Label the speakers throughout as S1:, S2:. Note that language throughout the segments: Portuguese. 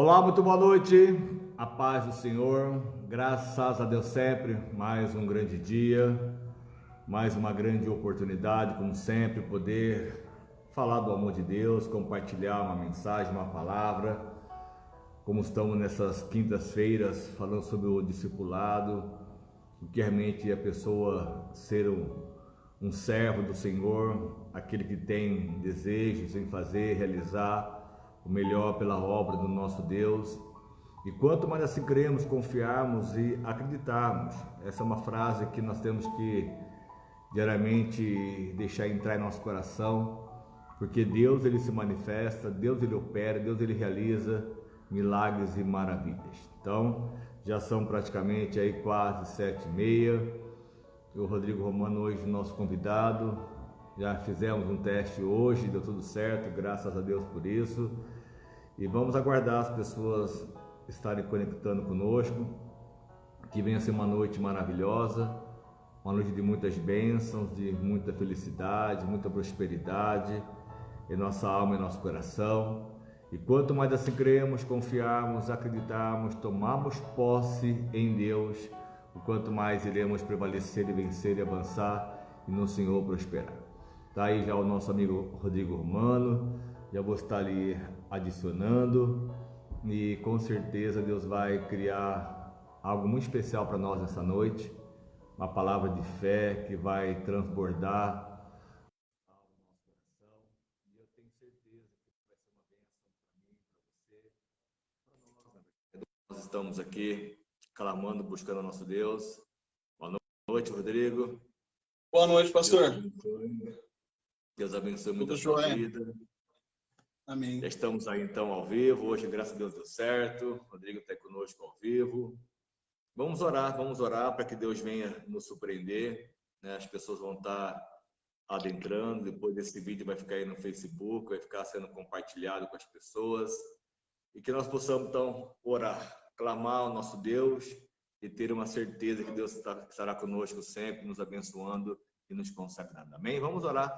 S1: Olá, muito boa noite, a paz do Senhor, graças a Deus sempre, mais um grande dia, mais uma grande oportunidade, como sempre, poder falar do amor de Deus, compartilhar uma mensagem, uma palavra, como estamos nessas quintas-feiras, falando sobre o discipulado, o que realmente é a pessoa ser um servo do Senhor, aquele que tem desejos em fazer, realizar o melhor pela obra do nosso Deus. E quanto mais assim cremos, confiarmos e acreditarmos, essa é uma frase que nós temos que diariamente deixar entrar em nosso coração, porque Deus ele se manifesta, Deus ele opera, Deus ele realiza milagres e maravilhas. Então, já são praticamente aí quase 7h30. O Rodrigo Romano hoje nosso convidado. Já fizemos um teste hoje, deu tudo certo, graças a Deus por isso. E vamos aguardar as pessoas estarem conectando conosco, que venha ser uma noite maravilhosa, uma noite de muitas bênçãos, de muita felicidade, muita prosperidade em nossa alma e nosso coração. E quanto mais assim cremos, confiarmos, acreditarmos, tomarmos posse em Deus, o quanto mais iremos prevalecer e vencer e avançar e no Senhor prosperar. Está aí já o nosso amigo Rodrigo Romano, já vou estar ali adicionando e com certeza Deus vai criar algo muito especial para nós nessa noite, uma palavra de fé que vai transbordar o nosso coração e eu tenho certeza que vai ser uma bênção para mim, para você, para nós. Nós estamos aqui clamando, buscando o nosso Deus. Boa noite, Rodrigo.
S2: Boa noite, pastor.
S1: Deus abençoe muito
S2: Tudo
S1: a sua
S2: jóia.
S1: vida.
S2: Amém.
S1: Já estamos aí então ao vivo. Hoje, graças a Deus, deu certo. O Rodrigo está conosco ao vivo. Vamos orar para que Deus venha nos surpreender, né? As pessoas vão estar adentrando. Depois desse vídeo vai ficar aí no Facebook, vai ficar sendo compartilhado com as pessoas. E que nós possamos então orar, clamar ao nosso Deus e ter uma certeza que Deus estará conosco sempre, nos abençoando e nos consagrando. Amém? Vamos orar.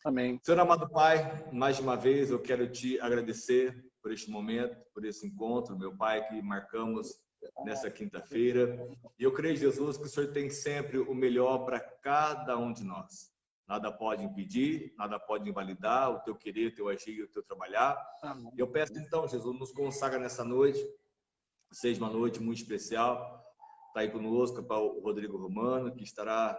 S2: Amém.
S1: Senhor amado Pai, mais uma vez eu quero te agradecer por este momento, por esse encontro, meu Pai, que marcamos nessa quinta-feira. E eu creio, Jesus, que o Senhor tem sempre o melhor para cada um de nós. Nada pode impedir, nada pode invalidar o teu querer, o teu agir, o teu trabalhar.
S2: Amém.
S1: Eu peço então, Jesus, nos consagra nessa noite, seja uma noite muito especial. Está aí conosco para o Rodrigo Romano, que estará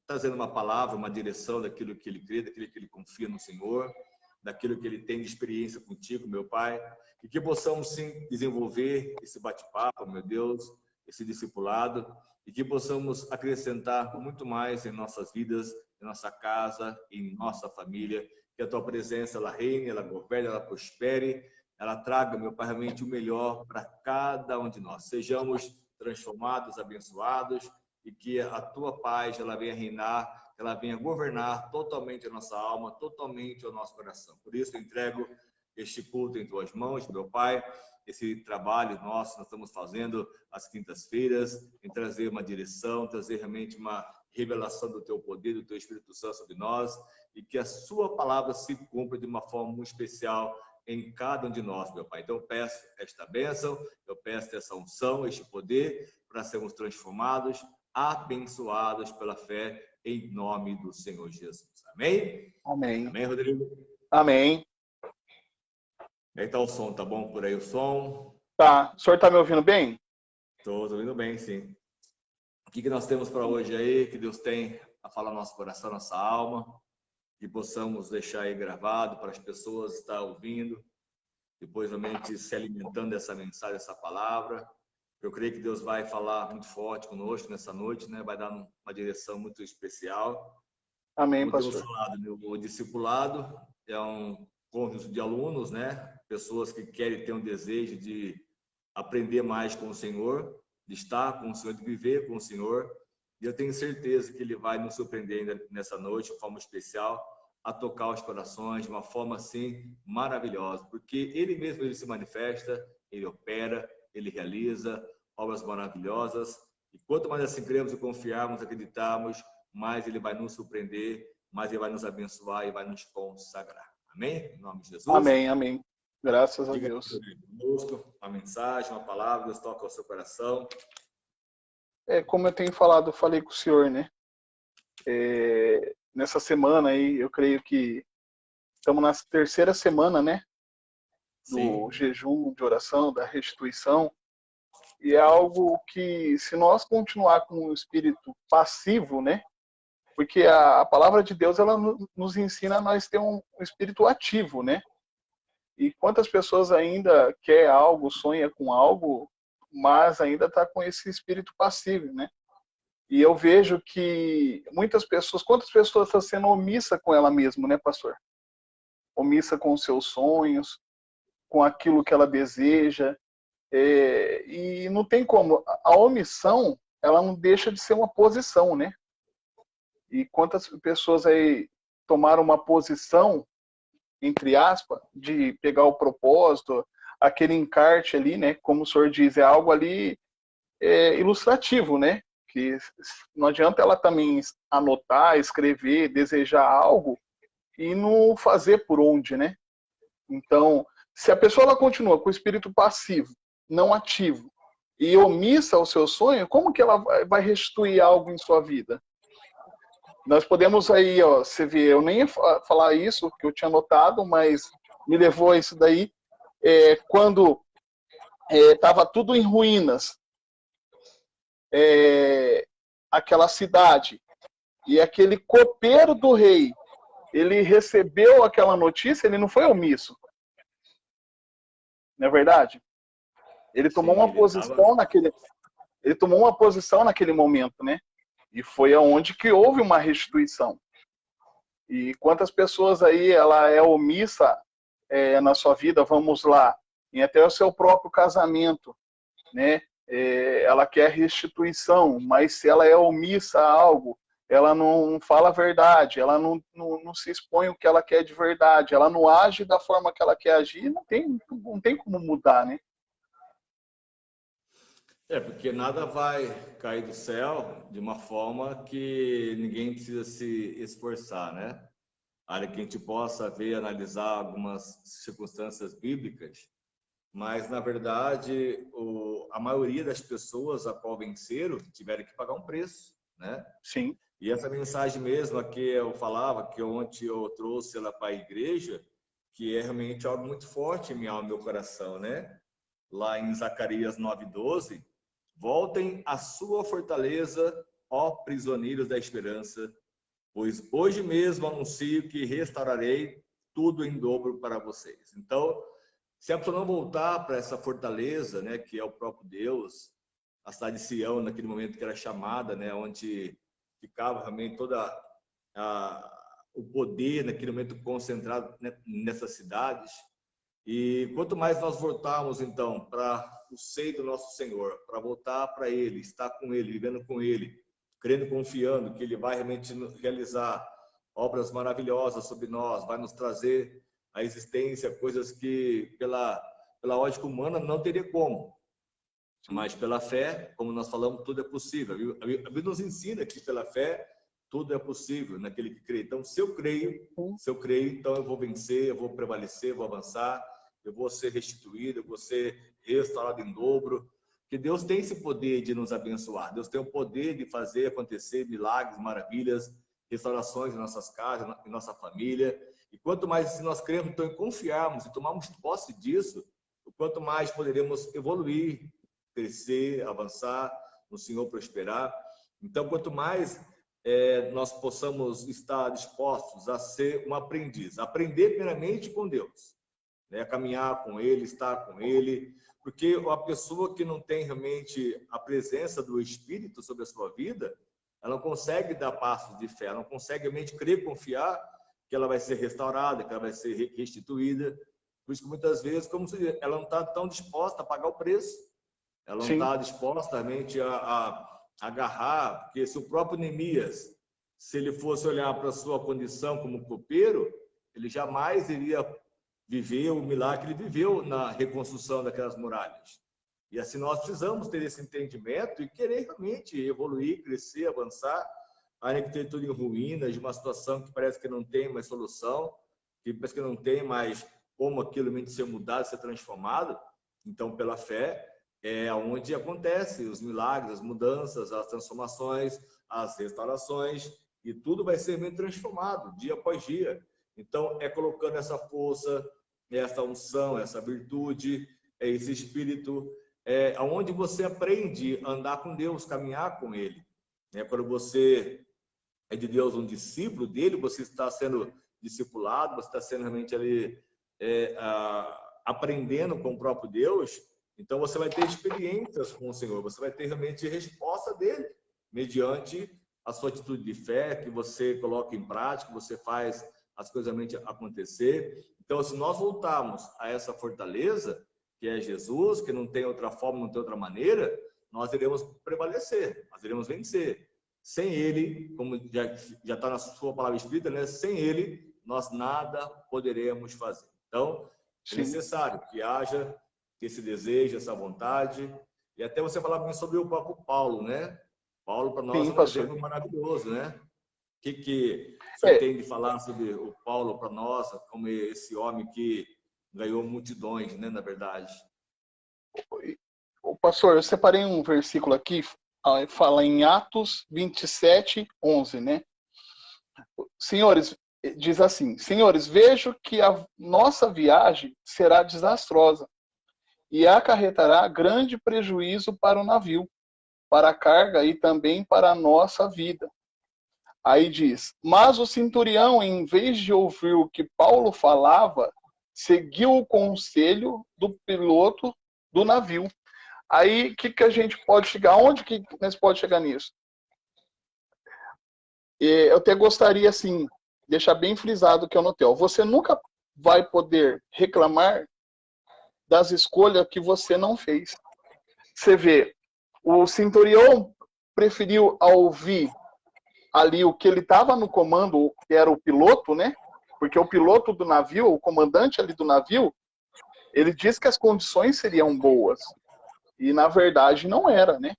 S1: trazendo uma palavra, uma direção daquilo que ele crê, daquilo que ele confia no Senhor, daquilo que ele tem de experiência contigo, meu Pai, e que possamos sim desenvolver esse bate-papo, meu Deus, esse discipulado, e que possamos acrescentar muito mais em nossas vidas, em nossa casa, em nossa família, que a tua presença ela reine, ela governe, ela prospere, ela traga, meu Pai, realmente o melhor para cada um de nós. Sejamos transformados, abençoados, e que a tua paz ela venha reinar, ela venha governar totalmente a nossa alma, totalmente o nosso coração. Por isso eu entrego este culto em tuas mãos, meu Pai, esse trabalho nosso que nós estamos fazendo às quintas-feiras, em trazer uma direção, trazer realmente uma revelação do teu poder, do teu Espírito Santo sobre nós, e que a sua palavra se cumpra de uma forma muito especial em cada um de nós, meu Pai. Então eu peço esta bênção, eu peço essa unção, este poder, para sermos transformados, abençoados pela fé, em nome do Senhor Jesus. Amém?
S2: Amém.
S1: Amém, Rodrigo?
S2: Amém.
S1: Aí tá o som, tá bom por aí o som?
S2: Tá. O senhor está me ouvindo bem?
S1: Tô ouvindo bem, sim. O que nós temos para hoje aí, que Deus tem a falar no nosso coração, nossa alma, que possamos deixar aí gravado para as pessoas estar ouvindo, depois realmente se alimentando dessa mensagem, dessa palavra. Eu creio que Deus vai falar muito forte conosco nessa noite, né? Vai dar uma direção muito especial.
S2: Amém,
S1: Como temos
S2: pastor.
S1: falado, o discipulado é um conjunto de alunos, né? Pessoas que querem ter um desejo de aprender mais com o Senhor, de estar com o Senhor, de viver com o Senhor. E eu tenho certeza que Ele vai nos surpreender nessa noite, de forma especial, a tocar os corações de uma forma assim maravilhosa, porque Ele mesmo ele se manifesta, Ele opera, Ele realiza obras maravilhosas. E quanto mais assim cremos e confiarmos, acreditarmos, mais Ele vai nos surpreender, mais Ele vai nos abençoar e vai nos consagrar. Amém? Em nome de Jesus.
S2: Amém, amém. Graças a
S1: Diga
S2: Deus.
S1: conosco uma mensagem, uma palavra, Deus toca ao seu coração.
S2: Como eu tenho falado, eu falei com o senhor, né? Nessa semana aí, eu creio que estamos na terceira semana, né? Do
S1: Sim,
S2: jejum, de oração, da restituição. E é algo que, se nós continuar com o espírito passivo, né? Porque a palavra de Deus, ela nos ensina a nós ter um espírito ativo, né? E quantas pessoas ainda quer algo, sonha com algo, mas ainda está com esse espírito passivo, né? E eu vejo que muitas pessoas, quantas pessoas estão sendo omissa com ela mesma, né, pastor? Omissa com os seus sonhos, com aquilo que ela deseja. E não tem como. A omissão, ela não deixa de ser uma posição, né? E quantas pessoas aí tomaram uma posição, entre aspas, de pegar o propósito, aquele encarte ali, né? Como o senhor diz, é algo ali ilustrativo, né? Que não adianta ela também anotar, escrever, desejar algo e não fazer por onde, né? Então, se a pessoa ela continua com o espírito passivo, não ativo e omissa o seu sonho, como que ela vai restituir algo em sua vida? Nós podemos aí, ó, você vê, eu nem ia falar isso que eu tinha notado, mas me levou a isso daí, quando estava tudo em ruínas, aquela cidade, e aquele copeiro do rei, ele recebeu aquela notícia, ele não foi omisso, não é verdade? Ele tomou
S1: sim,
S2: uma posição naquele momento, né? E foi aonde que houve uma restituição. E quantas pessoas aí ela é omissa na sua vida, vamos lá, em até o seu próprio casamento, né? Ela quer restituição, mas se ela é omissa a algo, ela não fala a verdade, ela não se expõe o que ela quer de verdade, ela não age da forma que ela quer agir, não tem como mudar, né?
S1: porque nada vai cair do céu de uma forma que ninguém precisa se esforçar, né? Para que a gente possa ver, analisar algumas circunstâncias bíblicas, mas na verdade a maioria das pessoas a qual venceram tiveram que pagar um preço, né?
S2: Sim.
S1: E essa mensagem mesmo que eu falava, que ontem eu trouxe ela para a igreja, que é realmente algo muito forte em minha alma e meu coração, né? Lá em Zacarias 9:12, voltem à sua fortaleza, ó prisioneiros da esperança, pois hoje mesmo anuncio que restaurarei tudo em dobro para vocês. Então, se a pessoa não voltar para essa fortaleza, né, que é o próprio Deus, a cidade de Sião, naquele momento que era chamada, né, onde ficava realmente o poder, naquele momento concentrado, né, nessas cidades. E quanto mais nós voltarmos, então, para o seio do nosso Senhor, para voltar para Ele, estar com Ele, vivendo com Ele, crendo, confiando que Ele vai realmente realizar obras maravilhosas sobre nós, vai nos trazer à existência coisas que pela ótica humana não teria como. Mas pela fé, como nós falamos, tudo é possível. A Bíblia nos ensina que pela fé tudo é possível naquele que crê. Então, se eu creio, então eu vou vencer, eu vou prevalecer, eu vou avançar, eu vou ser restituído, eu vou ser restaurado em dobro. Porque Deus tem esse poder de nos abençoar. Deus tem o poder de fazer acontecer milagres, maravilhas, restaurações em nossas casas, em nossa família. E quanto mais se nós cremos, então, e confiarmos e tomarmos posse disso, quanto mais poderemos evoluir, crescer, avançar, no Senhor prosperar. Então, quanto mais nós possamos estar dispostos a ser um aprendiz, aprender primeiramente com Deus, né? Caminhar com Ele, estar com Ele, porque a pessoa que não tem realmente a presença do Espírito sobre a sua vida, ela não consegue dar passos de fé, ela não consegue realmente crer, confiar que ela vai ser restaurada, que ela vai ser restituída. Por isso que muitas vezes, como se diz, ela não está tão disposta a pagar o preço, ela não
S2: Sim.
S1: está disposta realmente a agarrar, porque se o próprio Neemias, se ele fosse olhar para a sua condição como copeiro, ele jamais iria viver o milagre que ele viveu na reconstrução daquelas muralhas. E assim nós precisamos ter esse entendimento e querer realmente evoluir, crescer, avançar, ainda que tenha tudo em ruínas, de uma situação que parece que não tem mais solução, que parece que não tem mais como aquilo realmente ser mudado, ser transformado. Então, pela fé, é onde acontece os milagres, as mudanças, as transformações, as restaurações, e tudo vai ser bem transformado, dia após dia. Então, é colocando essa força, essa unção, essa virtude, esse espírito, onde você aprende a andar com Deus, caminhar com Ele. Quando você é de Deus, um discípulo dele, você está sendo discipulado, você está sendo realmente ali aprendendo com o próprio Deus. Então você vai ter experiências com o Senhor, você vai ter realmente resposta dele, mediante a sua atitude de fé, que você coloca em prática, você faz as coisas realmente acontecer. Então, se nós voltarmos a essa fortaleza, que é Jesus, que não tem outra forma, não tem outra maneira, nós iremos prevalecer, nós iremos vencer. Sem Ele, como já está na sua palavra escrita, né? Sem Ele, nós nada poderemos fazer. Então, é necessário que haja esse desejo, essa vontade. E até você falava sobre o próprio Paulo, né? Paulo, para nós, é um exemplo maravilhoso, né? O que você tem de falar sobre o Paulo para nós, como esse homem que ganhou multidões, né? Na verdade.
S2: O pastor, eu separei um versículo aqui, fala em Atos 27, 11, né? Senhores, diz assim: Senhores, vejo que a nossa viagem será desastrosa e acarretará grande prejuízo para o navio, para a carga e também para a nossa vida. Aí diz: mas o centurião, em vez de ouvir o que Paulo falava, seguiu o conselho do piloto do navio. Aí, o que a gente pode chegar? Onde que nós pode chegar nisso? Eu até gostaria, assim, deixar bem frisado que eu notei. Você nunca vai poder reclamar das escolhas que você não fez. Você vê, o centurião preferiu ouvir ali o que ele estava no comando, que era o piloto, né? Porque o piloto do navio, o comandante ali do navio, ele disse que as condições seriam boas. E, na verdade, não era, né?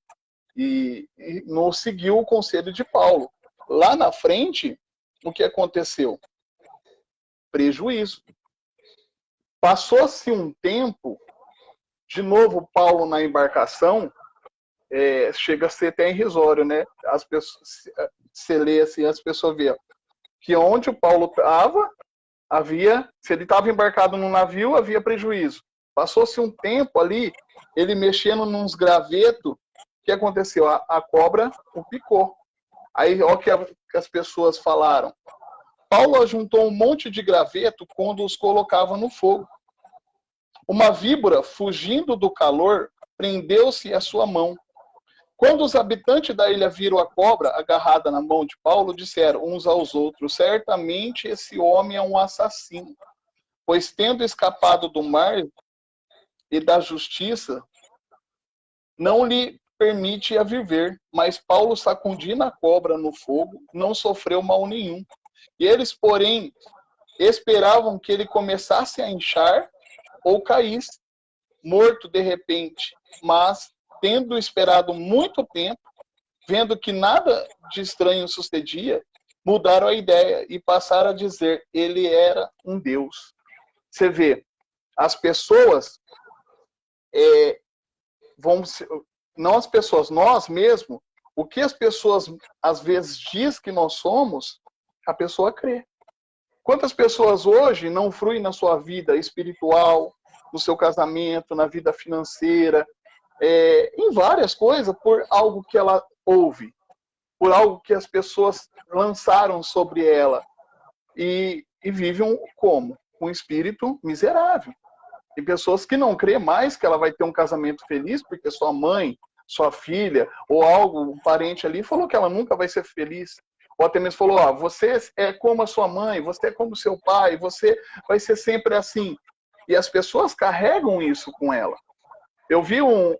S2: E não seguiu o conselho de Paulo. Lá na frente, o que aconteceu? Prejuízo. Passou-se um tempo, de novo Paulo na embarcação, chega a ser até irrisório, né? As pessoas, você lê assim, as pessoas veem que onde o Paulo estava, se ele estava embarcado no navio, havia prejuízo. Passou-se um tempo ali, ele mexendo nos gravetos, o que aconteceu? A cobra o picou. Aí, olha o que as pessoas falaram. Paulo ajuntou um monte de graveto quando os colocava no fogo. Uma víbora, fugindo do calor, prendeu-se à sua mão. Quando os habitantes da ilha viram a cobra agarrada na mão de Paulo, disseram uns aos outros: certamente esse homem é um assassino, pois tendo escapado do mar e da justiça, não lhe permite a viver. Mas Paulo, sacudindo a cobra no fogo, não sofreu mal nenhum. E eles, porém, esperavam que ele começasse a inchar ou caísse, morto de repente. Mas, tendo esperado muito tempo, vendo que nada de estranho sucedia, mudaram a ideia e passaram a dizer: ele era um Deus. Você vê, as pessoas não as pessoas, nós mesmos, o que as pessoas às vezes diz que nós somos, a pessoa crê. Quantas pessoas hoje não fruem na sua vida espiritual, no seu casamento, na vida financeira, em várias coisas, por algo que ela ouve, por algo que as pessoas lançaram sobre ela, e vivem como? Um espírito miserável. Tem pessoas que não crê mais que ela vai ter um casamento feliz porque sua mãe, sua filha ou um parente ali falou que ela nunca vai ser feliz. Ou até mesmo falou: você é como a sua mãe, você é como seu pai, você vai ser sempre assim. E as pessoas carregam isso com ela. Eu vi um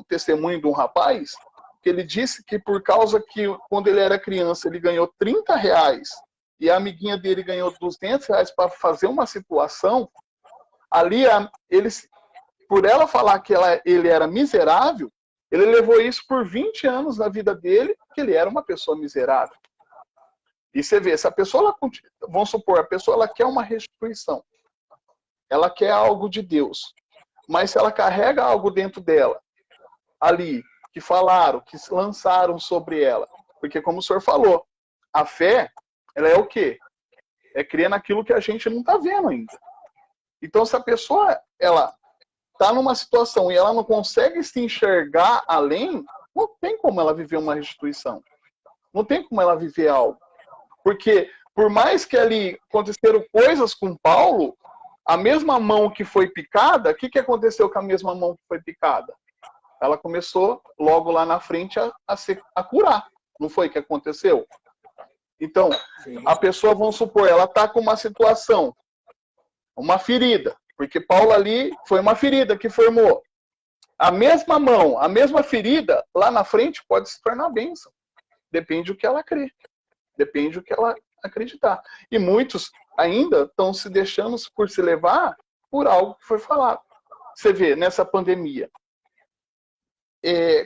S2: testemunho de um rapaz que ele disse que por causa que quando ele era criança ele ganhou R$30 e a amiguinha dele ganhou R$200 para fazer uma situação, ali por ela falar que ele era miserável, ele levou isso por 20 anos na vida dele, que ele era uma pessoa miserável. E você vê, se a pessoa, vamos supor, a pessoa ela quer uma restituição, ela quer algo de Deus, mas se ela carrega algo dentro dela, ali, que falaram, que lançaram sobre ela, porque como o senhor falou, a fé, ela é o quê? É crer naquilo que a gente não está vendo ainda. Então, se a pessoa, ela está numa situação e ela não consegue se enxergar além, não tem como ela viver uma restituição. Não tem como ela viver algo. Porque, por mais que ali aconteceram coisas com Paulo, a mesma mão que foi picada, o que aconteceu com a mesma mão que foi picada? Ela começou, logo lá na frente, a curar. Não foi o que aconteceu? Então, a pessoa, vamos supor, ela está com uma situação, uma ferida, porque Paulo ali foi uma ferida que formou. A mesma mão, a mesma ferida, lá na frente pode se tornar bênção. Depende do que ela crê. Depende do que ela acreditar. E muitos ainda estão se deixando por se levar por algo que foi falado. Você vê, nessa pandemia,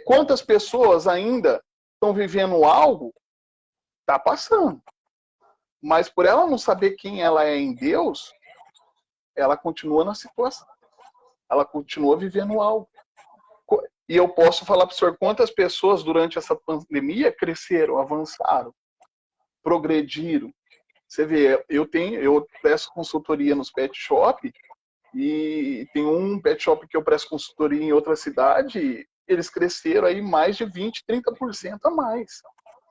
S2: quantas pessoas ainda estão vivendo algo, está passando. Mas por ela não saber quem ela é em Deus, ela continua na situação. Ela continua vivendo algo. E eu posso falar para o senhor quantas pessoas durante essa pandemia cresceram, avançaram, progrediram. Você vê, eu presto consultoria nos pet shop e tem um pet shop que eu presto consultoria em outra cidade, eles cresceram aí mais de 20%, 30% a mais.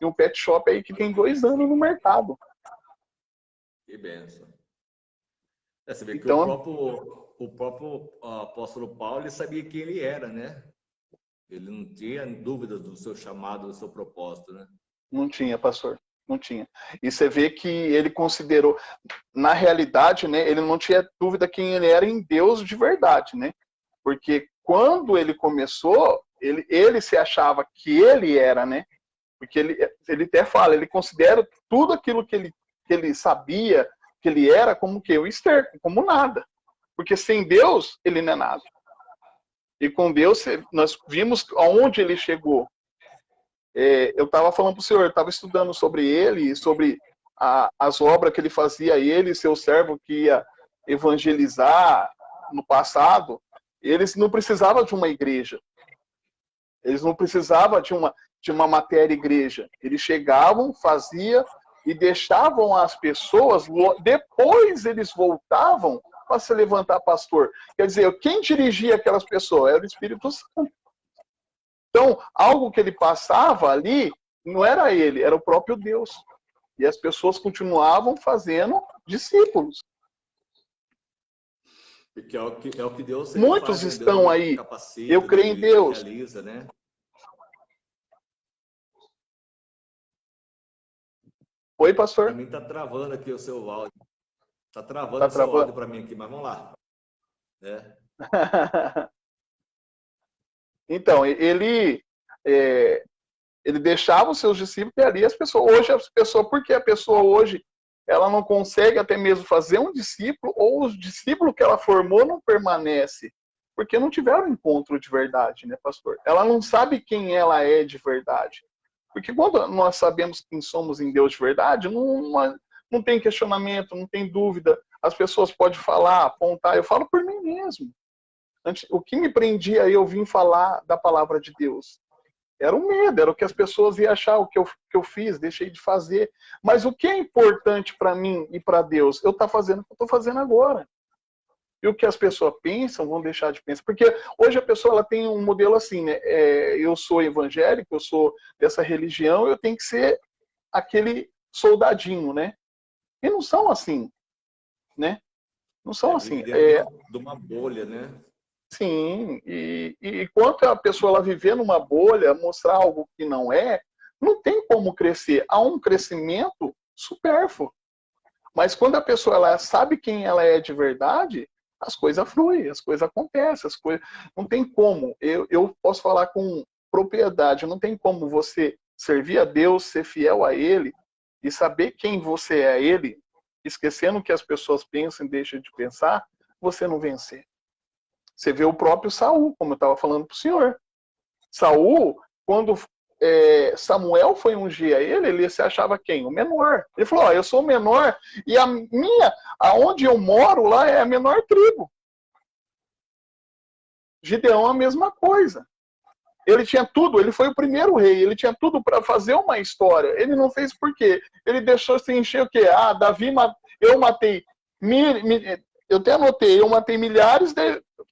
S2: E um pet shop aí que tem 2 anos no mercado.
S1: Que benção. Você vê que
S2: então,
S1: o próprio apóstolo Paulo, ele sabia quem ele era, né? Ele não tinha dúvidas do seu chamado, do seu propósito, né?
S2: Não tinha, pastor. Não tinha. E você vê que ele considerou, na realidade, né, ele não tinha dúvida quem ele era em Deus de verdade, né? Porque quando ele começou, ele se achava que ele era, né? Porque ele até fala, ele considera tudo aquilo que ele sabia, que ele era, como que o esterco, como nada. Porque sem Deus, ele não é nada. E com Deus, nós vimos aonde ele chegou. Eu estava falando para o senhor, eu estava estudando sobre ele, sobre as obras que ele fazia, ele, seu servo que ia evangelizar no passado. Eles não precisavam de uma igreja. Eles não precisavam de uma matéria igreja. Eles chegavam, faziam e deixavam as pessoas, depois eles voltavam para se levantar pastor. Quer dizer, quem dirigia aquelas pessoas? Era o Espírito Santo. Então, algo que ele passava ali, não era ele, era o próprio Deus. E as pessoas continuavam fazendo discípulos.
S1: Porque é o que Deus
S2: muitos
S1: faz,
S2: estão
S1: Deus
S2: aí.
S1: capacita,
S2: Eu creio em Deus.
S1: Realiza, né?
S2: Oi, pastor?
S1: Para mim tá travando aqui o seu áudio. Tá travando o seu áudio para mim aqui, mas vamos lá.
S2: Então, ele deixava os seus discípulos e ali as pessoas. Hoje, porque a pessoa hoje ela não consegue até mesmo fazer um discípulo, ou os discípulos que ela formou não permanece, porque não tiveram encontro de verdade, né, pastor? Ela não sabe quem ela é de verdade. Porque quando nós sabemos quem somos em Deus de verdade, não tem questionamento, não tem dúvida. As pessoas podem falar, apontar. Eu falo por mim mesmo. O que me prendia eu vim falar da palavra de Deus? Era o medo, era o que as pessoas iam achar, o que eu fiz, deixei de fazer. Mas o que é importante para mim e para Deus? Eu estou fazendo o que eu estou fazendo agora. E o que as pessoas pensam, vão deixar de pensar. Porque hoje a pessoa ela tem um modelo assim, né? Eu sou evangélico, eu sou dessa religião, eu tenho que ser aquele soldadinho, né? E não são assim, né? Não são assim.
S1: De uma bolha, né?
S2: Sim, e enquanto a pessoa ela viver numa bolha, mostrar algo que não é, não tem como crescer. Há um crescimento supérfluo. Mas quando a pessoa ela sabe quem ela é de verdade, as coisas fluem, as coisas acontecem, não tem como. Eu posso falar com propriedade, não tem como você servir a Deus, ser fiel a Ele e saber quem você é a Ele, esquecendo o que as pessoas pensam e deixam de pensar, você não vencer. Você vê o próprio Saul, como eu estava falando para o senhor. Saul, quando Samuel foi ungir a ele se achava quem? O menor. Ele falou, eu sou o menor e aonde eu moro lá é a menor tribo. Gideão a mesma coisa. Ele tinha tudo, ele foi o primeiro rei, ele tinha tudo para fazer uma história. Ele não fez por quê? Ele deixou se encher o quê? Davi, eu matei eu até anotei, eu matei milhares,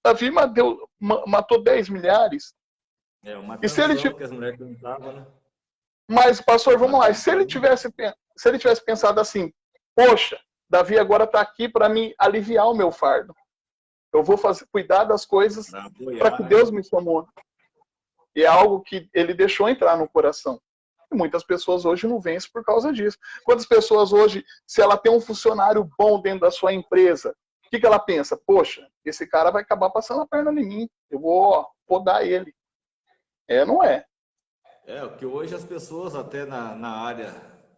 S2: Davi matou 10 milhares.
S1: Uma canção que as mulheres cantavam, né?
S2: Mas, pastor, vamos lá. Se ele tivesse pensado assim, poxa, Davi agora está aqui para me aliviar o meu fardo. Eu vou cuidar das coisas para que Deus me chamou. E é algo que ele deixou entrar no coração. E muitas pessoas hoje não vencem por causa disso. Quantas pessoas hoje, se ela tem um funcionário bom dentro da sua empresa, o que ela pensa? Poxa, esse cara vai acabar passando a perna em mim. Eu vou podar ele. Não é?
S1: O que hoje as pessoas, até na área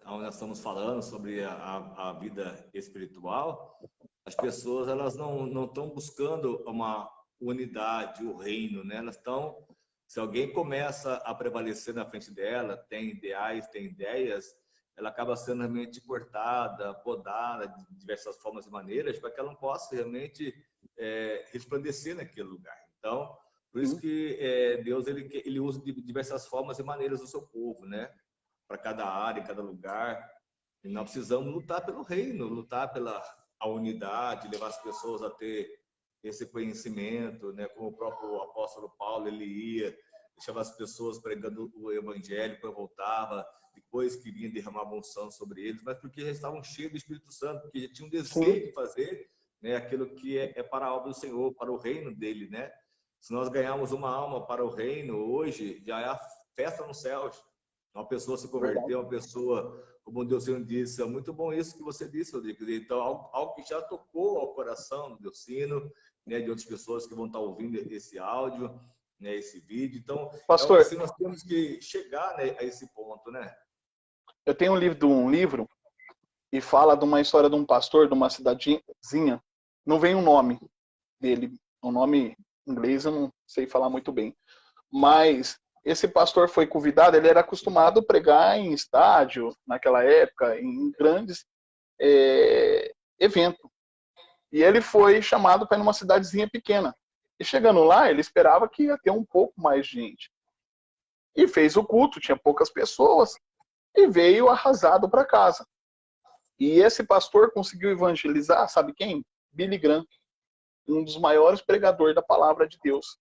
S1: onde nós estamos falando sobre a vida espiritual, as pessoas elas não estão buscando uma unidade, o reino, né? Elas estão, se alguém começa a prevalecer na frente dela, tem ideais, tem ideias, ela acaba sendo realmente cortada, podada de diversas formas e maneiras, para que ela não possa realmente resplandecer naquele lugar. Então, por isso que Deus ele usa de diversas formas e maneiras o seu povo, né? Para cada área, cada lugar. E nós precisamos lutar pelo reino, lutar pela a unidade, levar as pessoas a ter esse conhecimento, né? Como o próprio apóstolo Paulo, ele ia, deixava as pessoas pregando o evangelho, depois voltava, depois queria derramar unção sobre eles, mas porque já estavam cheios do Espírito Santo, porque já tinham desejo de fazer, né? Aquilo que é para a obra do Senhor, para o reino dele, né? Se nós ganharmos uma alma para o reino hoje, já é a festa nos céus. Uma pessoa se converteu, uma pessoa, como o Deus disse, é muito bom isso que você disse, Rodrigo. Então, algo que já tocou ao coração do Deocino, né, de outras pessoas que vão estar ouvindo esse áudio, né, esse vídeo. Então,
S2: pastor,
S1: assim, nós temos que chegar, né, a esse ponto, né?
S2: Eu tenho um livro e fala de uma história de um pastor de uma cidadezinha. Não vem o nome dele, o nome em inglês eu não sei falar muito bem. Mas esse pastor foi convidado, ele era acostumado a pregar em estádio, naquela época, em grandes eventos. E ele foi chamado para ir numa cidadezinha pequena. E chegando lá, ele esperava que ia ter um pouco mais de gente. E fez o culto, tinha poucas pessoas, e veio arrasado para casa. E esse pastor conseguiu evangelizar, sabe quem? Billy Graham, um dos maiores pregadores da palavra de Deus.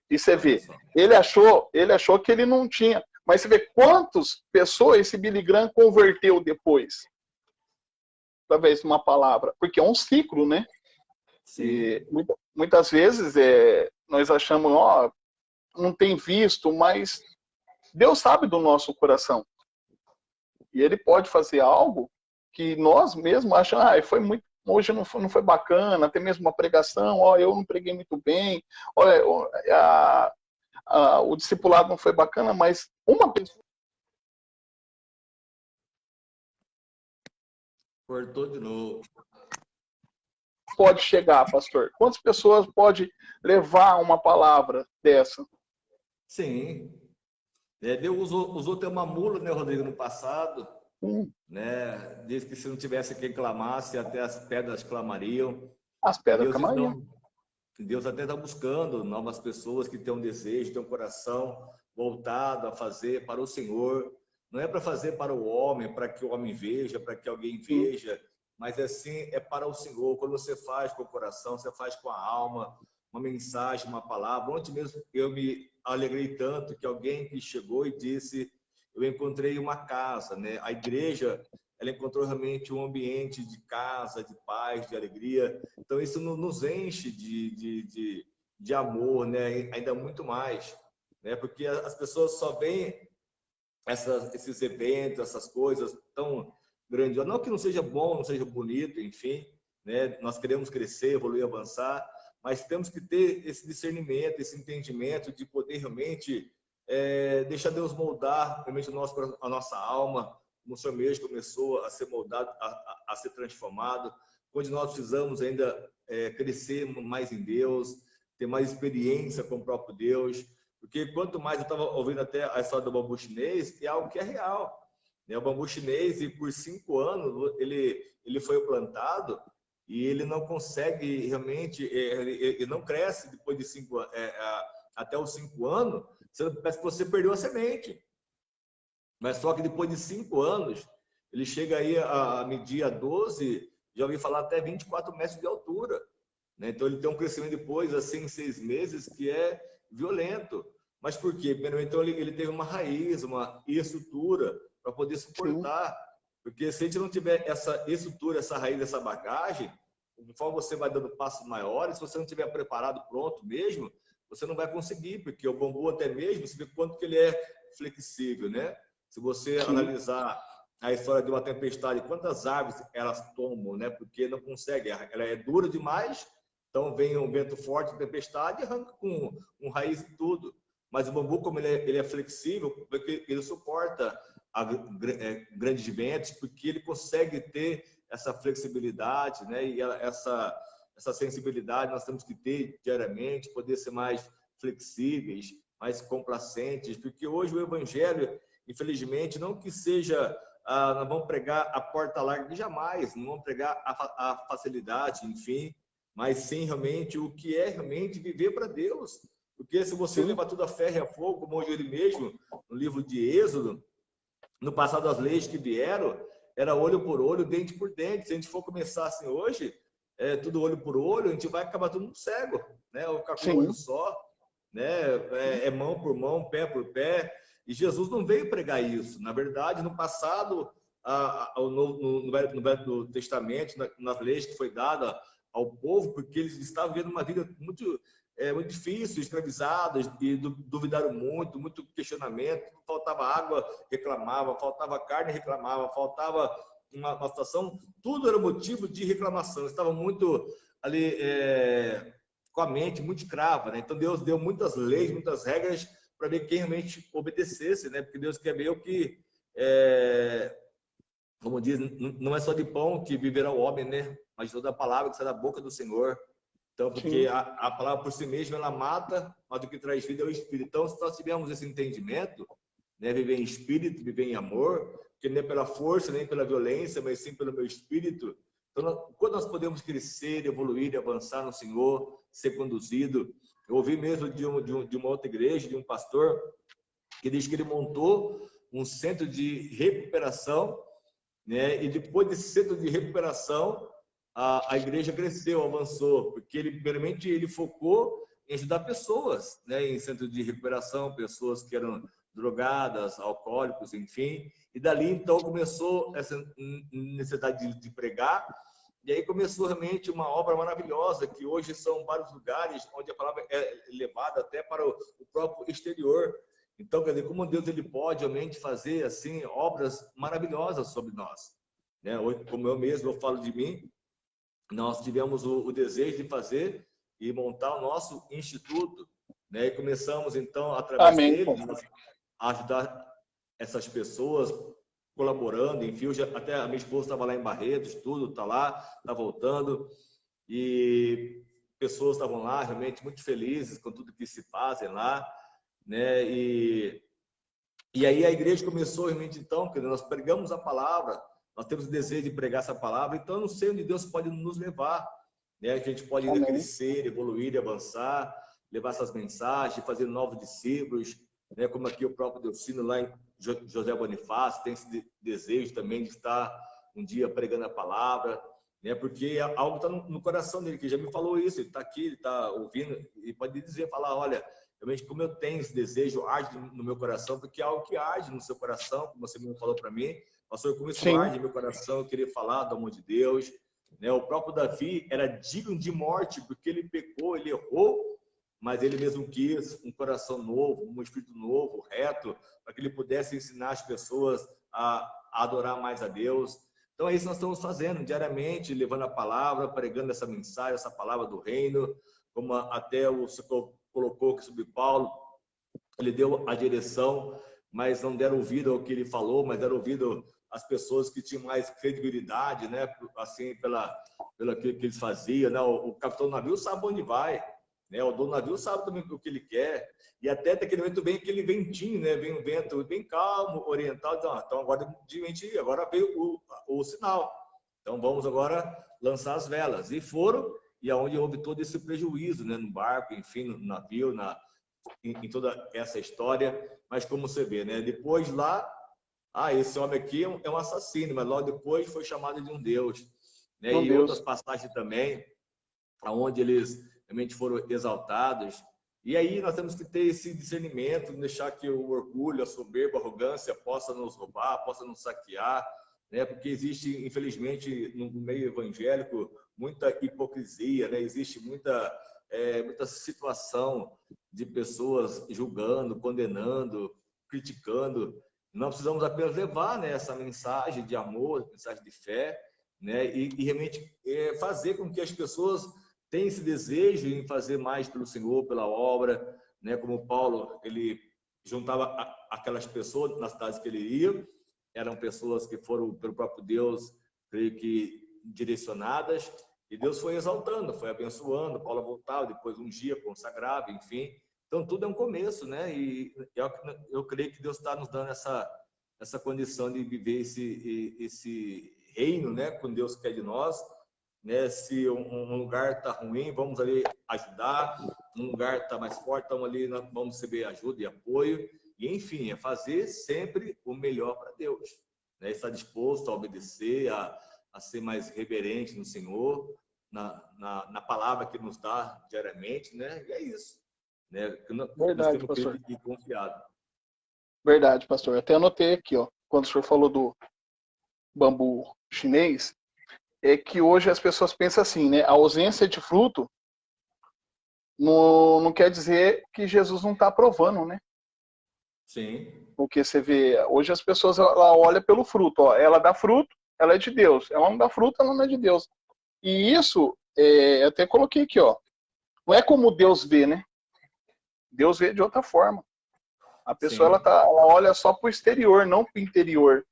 S2: E você vê, ele achou que ele não tinha, mas você vê quantas pessoas esse Billy Graham converteu depois, através de uma palavra, porque é um ciclo, né?
S1: Sim.
S2: E muitas vezes nós achamos, não tem visto, mas Deus sabe do nosso coração. E ele pode fazer algo que nós mesmos achamos, hoje não foi bacana, até mesmo uma pregação, eu não preguei muito bem, o discipulado não foi bacana, mas uma pessoa...
S1: Cortou de novo.
S2: Pode chegar, pastor? Quantas pessoas pode levar uma palavra dessa?
S1: Sim. Deus usou até uma mula, né, Rodrigo, no passado, né? Diz que se não tivesse quem clamasse, até as pedras clamariam.
S2: As pedras clamariam.
S1: Deus até está buscando novas pessoas que têm um desejo, têm um coração voltado a fazer para o Senhor. Não é para fazer para o homem, para que o homem veja, para que alguém veja, mas assim é para o Senhor. Quando você faz com o coração, você faz com a alma, uma mensagem, uma palavra. Ontem mesmo eu me alegrei tanto que alguém que chegou e disse: eu encontrei uma casa, né? A igreja, ela encontrou realmente um ambiente de casa, de paz, de alegria. Então isso nos enche de amor, né? Ainda muito mais, né? Porque as pessoas só veem esses eventos, essas coisas tão grandiosas. Não que não seja bom, não seja bonito, enfim, né? Nós queremos crescer, evoluir, avançar, mas temos que ter esse discernimento, esse entendimento de poder realmente deixar Deus moldar realmente a nossa alma, como o Senhor mesmo começou a ser moldado, a ser transformado, onde nós precisamos ainda crescer mais em Deus, ter mais experiência com o próprio Deus, porque quanto mais eu estava ouvindo até a história do bambu chinês, é algo que é real. Né? O bambu chinês, e por 5 anos, ele foi plantado e ele não consegue realmente, ele não cresce depois de 5 anos, até os 5 anos, parece que você perdeu a semente. Mas só que depois de 5 anos, ele chega aí a medir 12, já ouvi falar até 24 metros de altura. Né? Então ele tem um crescimento depois, assim, em 6 meses, que é violento. Mas por quê? Primeiro, então ele teve uma raiz, uma estrutura para poder suportar. Porque se a gente não tiver essa estrutura, essa raiz, essa bagagem, conforme você vai dando passos maiores, se você não tiver preparado, pronto mesmo, você não vai conseguir, porque o bambu até mesmo, você vê quanto que ele é flexível, né? Se você analisar a história de uma tempestade, quantas árvores elas tomam, né? Porque não consegue, ela é dura demais, então vem um vento forte, tempestade, e arranca com raiz e tudo. Mas o bambu, como ele é flexível, porque ele suporta grandes ventos, porque ele consegue ter essa flexibilidade, né? E essa sensibilidade nós temos que ter diariamente, poder ser mais flexíveis, mais complacentes, porque hoje o evangelho, infelizmente, não que seja, nós vamos pregar a porta larga, jamais, não vamos pregar a facilidade, enfim, mas sim realmente o que é realmente viver para Deus. Porque se você levar tudo a ferro e a fogo, como hoje ele mesmo, no livro de Êxodo, no passado as leis que vieram, era olho por olho, dente por dente. Se a gente for começar assim hoje, tudo olho por olho, a gente vai acabar todo mundo cego, né? Ou ficar com um olho só, né? Mão por mão, pé por pé. E Jesus não veio pregar isso. Na verdade, no passado, no Velho Testamento, nas leis que foi dada ao povo, porque eles estavam vivendo uma vida muito difícil, escravizados, e duvidaram muito questionamento. Faltava água, reclamava, faltava carne, reclamava, faltava uma situação, tudo era motivo de reclamação. Estavam muito ali com a mente muito escrava, né? Então Deus deu muitas leis, muitas regras para ver quem realmente obedecesse, né? Porque Deus quer ver o que, como diz, não é só de pão que viverá o homem, né? Mas toda a palavra que sai da boca do Senhor. Então, porque a palavra por si mesma, ela mata, mas o que traz vida é o Espírito. Então, se nós tivermos esse entendimento, né, viver em Espírito, viver em amor, que nem é pela força, nem pela violência, mas sim pelo meu Espírito. Então, quando nós podemos crescer, evoluir, avançar no Senhor, ser conduzido. Eu ouvi mesmo de uma outra igreja, de um pastor, que diz que ele montou um centro de recuperação, né, e depois desse centro de recuperação, a igreja cresceu, avançou, porque ele, primeiramente, ele focou em ajudar pessoas, né, em centro de recuperação, pessoas que eram drogadas, alcoólicos, enfim. E dali, então, começou essa necessidade de pregar, e aí começou realmente uma obra maravilhosa, que hoje são vários lugares onde a palavra é levada até para o próprio exterior. Então, quer dizer, como Deus ele pode realmente fazer assim obras maravilhosas sobre nós, né? Hoje, como eu mesmo eu falo de mim, nós tivemos o desejo de fazer e montar o nosso instituto, né? E começamos então através dele a ajudar essas pessoas, colaborando, enfim, até a minha esposa estava lá em Barretos, tudo está lá, está voltando, e pessoas estavam lá realmente muito felizes com tudo que se fazem lá, né? E aí a igreja começou realmente, então, que nós pregamos a palavra, nós temos o desejo de pregar essa palavra, então eu não sei onde Deus pode nos levar, né? A gente pode ainda crescer, evoluir, avançar, levar essas mensagens, fazer novos discípulos, né? Como aqui o próprio Delcino lá em José Bonifácio tem esse desejo também de estar um dia pregando a palavra, né? Porque algo está no coração dele, que já me falou isso, ele está aqui, ele está ouvindo, e pode dizer, falar, olha, realmente como eu tenho esse desejo, arde no meu coração, porque é algo que arde no seu coração, como você mesmo falou para mim, pastor, como isso arde no meu coração, eu queria falar do amor de Deus, né? O próprio Davi era digno de morte, porque ele pecou, ele errou, mas ele mesmo quis um coração novo, um espírito novo, reto, para que ele pudesse ensinar as pessoas a adorar mais a Deus. Então é isso que nós estamos fazendo diariamente, levando a palavra, pregando essa mensagem, essa palavra do reino, como até o senhor colocou que sobre Paulo, ele deu a direção, mas não deram ouvido ao que ele falou, mas deram ouvido às pessoas que tinham mais credibilidade, né? Assim, pelo que eles faziam, né? O capitão do navio sabe onde vai, né? O dono do navio sabe também o que ele quer, e até naquele momento vem aquele ventinho, né? Vem um vento bem calmo, oriental, então agora agora veio o sinal. Então vamos agora lançar as velas. E foram, e aonde houve todo esse prejuízo, né? No barco, enfim, no navio, em toda essa história. Mas como você vê, né? Depois lá, esse homem aqui é um assassino, mas logo depois foi chamado de um Deus, né?
S2: Meu
S1: E outras
S2: Deus.
S1: passagens também, aonde eles realmente foram exaltados. E aí nós temos que ter esse discernimento, não deixar que o orgulho, a soberba, a arrogância possa nos roubar, possa nos saquear, né? Porque existe, infelizmente, no meio evangélico, muita hipocrisia, né? Existe muita situação de pessoas julgando, condenando, criticando. Nós precisamos apenas levar, né, essa mensagem de amor, mensagem de fé, né? E realmente fazer com que as pessoas tem esse desejo em fazer mais pelo Senhor, pela obra, né? Como Paulo, ele juntava aquelas pessoas nas cidades que ele ia, eram pessoas que foram pelo próprio Deus, creio que direcionadas, e Deus foi exaltando, foi abençoando. Paulo voltava, depois ungia, consagrava, enfim. Então tudo é um começo, né? E eu creio que Deus está nos dando essa condição de viver esse reino, né? Com Deus quer de nós, né? Se um lugar está ruim, vamos ali ajudar. Um lugar está mais forte, estamos ali, vamos receber ajuda e apoio. E, enfim, é fazer sempre o melhor para Deus, né? Estar disposto a obedecer, a ser mais reverente no Senhor, na palavra que nos dá diariamente, né? E é isso, né? Nós
S2: Verdade,
S1: temos
S2: pastor.
S1: que ir confiado.
S2: Verdade, pastor. Até anotei aqui, ó, quando o senhor falou do bambu chinês, é que hoje as pessoas pensam assim, né? A ausência de fruto não quer dizer que Jesus não está aprovando, né?
S1: Sim.
S2: Porque você vê, hoje as pessoas ela olha pelo fruto, ó, ela dá fruto, ela é de Deus. Ela não dá fruto, ela não é de Deus. E isso, até coloquei aqui, ó, não é como Deus vê, né? Deus vê de outra forma. A pessoa
S1: Sim.
S2: ela olha só para o exterior, não para o interior.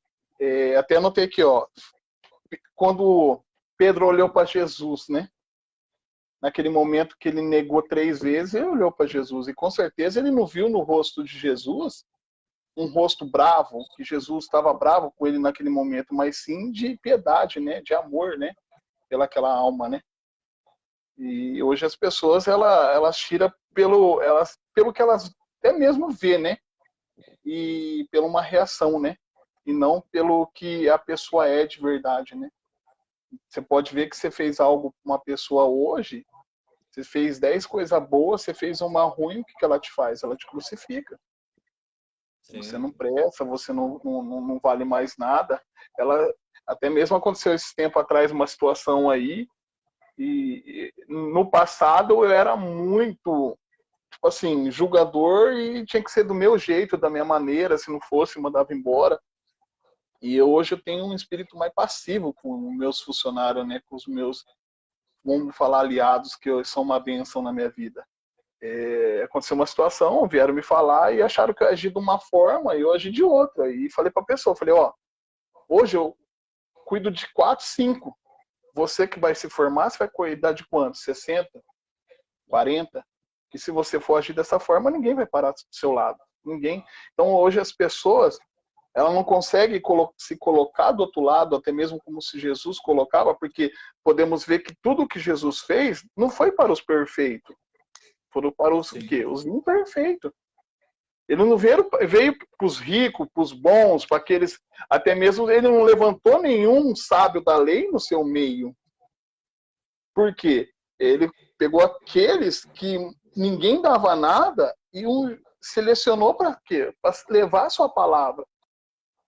S2: Até anotei aqui, ó, quando Pedro olhou para Jesus, né? Naquele momento que ele negou 3 vezes, ele olhou para Jesus. E com certeza ele não viu no rosto de Jesus um rosto bravo, que Jesus estava bravo com ele naquele momento, mas sim de piedade, né? De amor, né? Pelaquela alma, né? E hoje as pessoas, elas tiram pelo que elas até mesmo vê, né? E pela uma reação, né? E não pelo que a pessoa é de verdade, né? Você pode ver que você fez algo com uma pessoa hoje, você fez 10 coisas boas, você fez uma ruim, o que ela te faz? Ela te crucifica. Você
S1: Sim.
S2: não presta, você não vale mais nada. Ela, até mesmo aconteceu esse tempo atrás uma situação aí, e no passado eu era muito, tipo assim, julgador e tinha que ser do meu jeito, da minha maneira, se não fosse, mandava embora. E hoje eu tenho um espírito mais passivo com os meus funcionários, né, com os meus, vamos falar, aliados, que são uma benção na minha vida. Aconteceu uma situação, vieram me falar e acharam que eu agi de uma forma e eu agi de outra. E falei para a pessoa, falei, ó, hoje eu cuido de 4, 5. Você que vai se formar, você vai cuidar de quanto? 60? 40? E se você for agir dessa forma, ninguém vai parar do seu lado. Ninguém. Então hoje as pessoas, ela não consegue se colocar do outro lado, até mesmo como se Jesus colocava, porque podemos ver que tudo que Jesus fez não foi para os perfeitos. Foram para os quê? Os imperfeitos. Ele não veio para os ricos, para os bons, para aqueles. Até mesmo ele não levantou nenhum sábio da lei no seu meio. Por quê? Ele pegou aqueles que ninguém dava nada e o selecionou para quê? Para levar a sua palavra.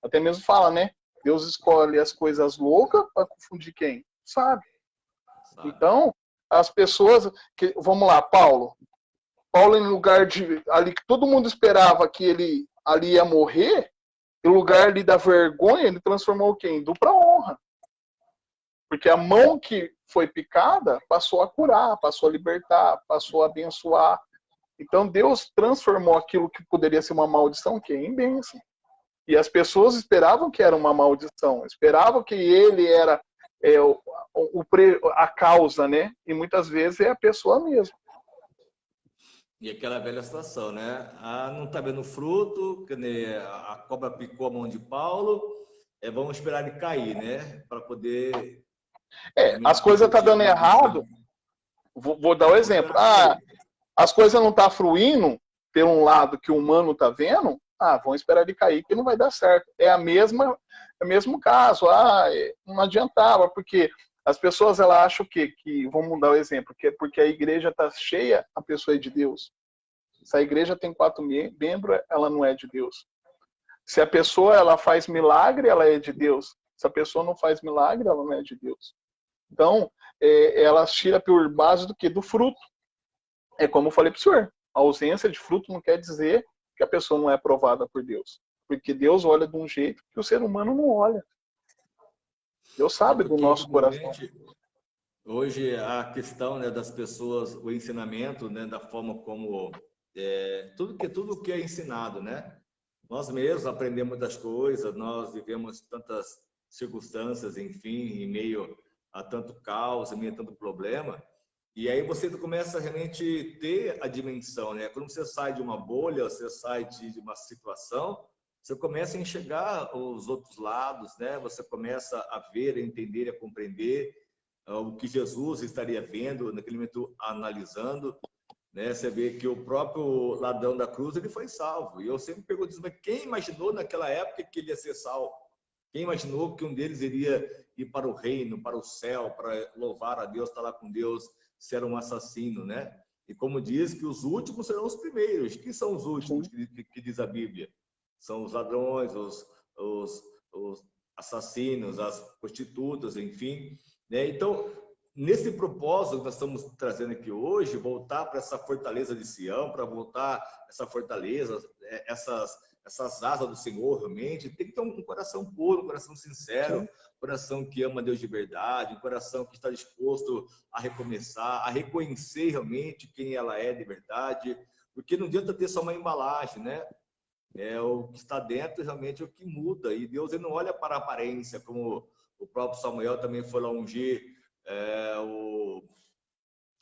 S2: Até mesmo fala, né? Deus escolhe as coisas loucas para confundir quem? Sabe? Então, as pessoas. Vamos lá, Paulo, em lugar de ali que todo mundo esperava que ele ali ia morrer, em lugar ali da vergonha, ele transformou o quê? Em dupla honra. Porque a mão que foi picada passou a curar, passou a libertar, passou a abençoar. Então Deus transformou aquilo que poderia ser uma maldição, que em bênção. E as pessoas esperavam que era uma maldição, esperavam que ele era a causa, né? E muitas vezes é a pessoa mesmo.
S1: E aquela velha situação, né? Ah, não está vendo fruto, que nem a cobra picou a mão de Paulo, vamos esperar ele cair, né? Para poder
S2: As
S1: realmente
S2: coisas tá
S1: refletir
S2: dando
S1: alguma visão.
S2: errado. Vou dar o um
S1: Vamos
S2: exemplo.
S1: esperar cair.
S2: As coisas não tá fluindo pelo um lado que o humano tá vendo. Vamos esperar ele cair que não vai dar certo. É o mesmo caso. Não adiantava, porque as pessoas ela acham que vamos dar o exemplo, que é porque a igreja tá cheia, a pessoa é de Deus. Se a igreja tem 4 membros, ela não é de Deus. Se a pessoa ela faz milagre, ela é de Deus. Se a pessoa não faz milagre, ela não é de Deus. Então, ela tira por base do que? Do fruto. É como eu falei para o senhor, a ausência de fruto não quer dizer que a pessoa não é aprovada por Deus. Porque Deus olha de um jeito que o ser humano não olha. Deus
S1: Até
S2: sabe do
S1: porque,
S2: nosso coração.
S1: hoje a questão, né, das pessoas, o ensinamento, né, da forma como tudo que é ensinado, né? Nós mesmos aprendemos muitas coisas, nós vivemos tantas circunstâncias, enfim, em meio a tanto caos, em meio a tanto problema, e aí você começa a realmente ter a dimensão, né? Quando você sai de uma bolha, você sai de uma situação, você começa a enxergar os outros lados, né? Você começa a ver, a entender, a compreender o que Jesus estaria vendo naquele momento, analisando, né? Você vê que o próprio ladrão da cruz ele foi salvo. E eu sempre pergunto, mas quem imaginou naquela época que ele ia ser salvo? Quem imaginou que um deles iria ir para o reino, para o céu, para louvar a Deus, estar lá com Deus, ser um assassino, né? E como diz que os últimos serão os primeiros. Quem são os últimos que diz a Bíblia? São os ladrões, os assassinos, as prostitutas, enfim, né? Então, nesse propósito que nós estamos trazendo aqui hoje, voltar para essa fortaleza de Sião, para voltar essa fortaleza, essas asas do Senhor, realmente, tem que ter um coração puro, um coração sincero, um coração que ama Deus de verdade, um coração que está disposto a recomeçar, a reconhecer realmente quem ela é de verdade, porque não adianta ter só uma embalagem, né? O que está dentro realmente é o que muda, e Deus ele não olha para a aparência, como o próprio Samuel também foi lá ungir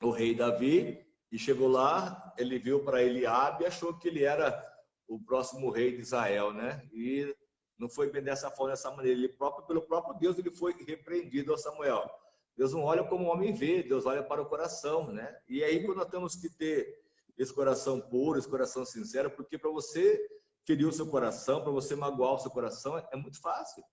S1: o rei Davi, e chegou lá, ele viu para Eliabe e achou que ele era o próximo rei de Israel, né? E não foi bem dessa forma, dessa maneira. Pelo próprio Deus, ele foi repreendido ao Samuel. Deus não olha como o homem vê, Deus olha para o coração, né? E aí, quando nós temos que ter esse coração puro, esse coração sincero, porque para você ferir o seu coração, para você magoar o seu coração, é muito fácil,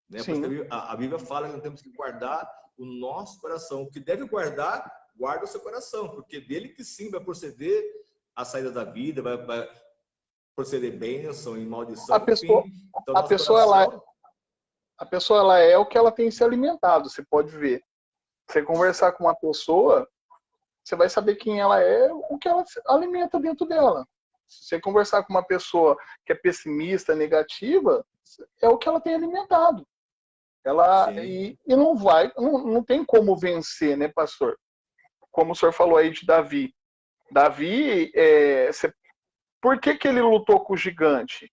S1: né? Porque a Bíblia fala que nós temos que guardar o nosso coração. O que deve guardar, guarda o seu coração, porque dele que sim vai proceder a saída da vida, vai proceder bênção e maldição, enfim. Então,
S2: a
S1: nosso
S2: pessoa,
S1: coração...
S2: a pessoa ela é o que ela tem se alimentado, você pode ver. Você conversar com uma pessoa, você vai saber quem ela é, o que ela alimenta dentro dela. Se você conversar com uma pessoa que é pessimista, negativa, é o que ela tem alimentado. E não tem como vencer, né, pastor? Como o senhor falou aí de Davi. Davi, por que ele lutou com o gigante?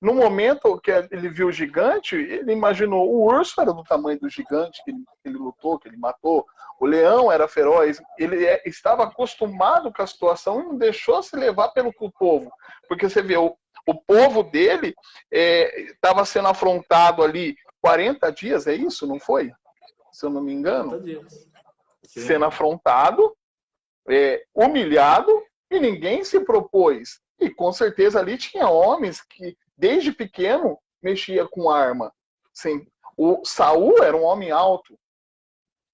S2: No momento que ele viu o gigante, ele imaginou o urso era do tamanho do gigante que ele lutou, que ele matou. O leão era feroz. Ele estava acostumado com a situação e não deixou se levar pelo povo. Porque você vê, o povo dele estava sendo afrontado ali 40 dias, é isso? Não foi? Se eu não me engano.
S1: 40 dias.
S2: Sendo afrontado, humilhado, e ninguém se propôs. E com certeza ali tinha homens que desde pequeno mexia com arma. Sim. O Saul era um homem alto,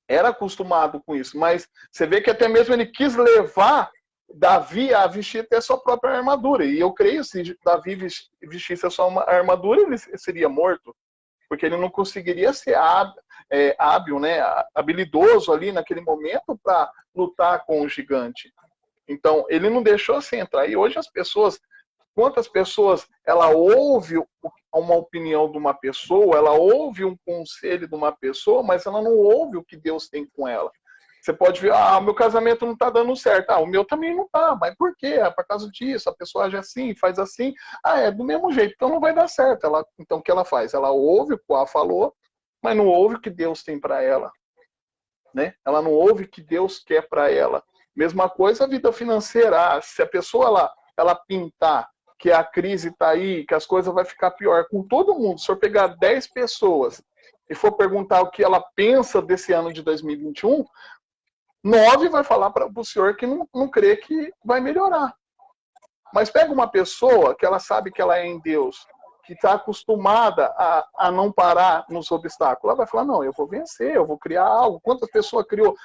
S2: era acostumado com isso, mas você vê que até mesmo ele quis levar Davi a vestir até a sua própria armadura. E eu creio que se Davi vestisse a sua armadura, ele seria morto, porque ele não conseguiria ser hábil, né, habilidoso ali naquele momento para lutar com o gigante. Então, ele não deixou se entrar. E hoje as pessoas, quantas pessoas, ela ouve uma opinião de uma pessoa, ela ouve um conselho de uma pessoa, mas ela não ouve o que Deus tem com ela. Você pode ver, meu casamento não está dando certo. O meu também não está. Mas por quê? Por causa disso, a pessoa age assim, faz assim. É do mesmo jeito, então não vai dar certo. Então o que ela faz? Ela ouve o que ela falou, mas não ouve o que Deus tem para ela. Né? Ela não ouve o que Deus quer para ela. Mesma coisa a vida financeira. Se a pessoa ela pintar que a crise está aí, que as coisas vão ficar pior com todo mundo, se eu pegar 10 pessoas e for perguntar o que ela pensa desse ano de 2021, 9 vai falar para o senhor que não crê que vai melhorar. Mas pega uma pessoa que ela sabe que ela é em Deus, que está acostumada a não parar nos obstáculos. Ela vai falar, não, eu vou vencer, eu vou criar algo. Quantas pessoas criou?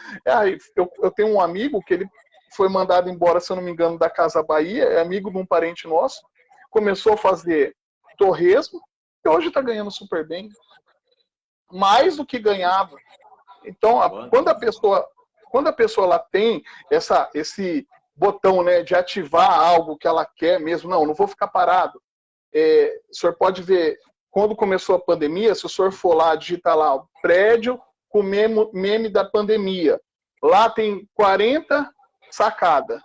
S2: Eu tenho um amigo que ele foi mandado embora, se eu não me engano, da Casa Bahia, é amigo de um parente nosso, começou a fazer torresmo e hoje está ganhando super bem. Mais do que ganhava. Então, quando a pessoa ela tem esse botão, né, de ativar algo que ela quer mesmo, não vou ficar parado. O senhor pode ver, quando começou a pandemia, se o senhor for lá, digitar lá, o prédio com meme da pandemia. Lá tem 40 sacadas.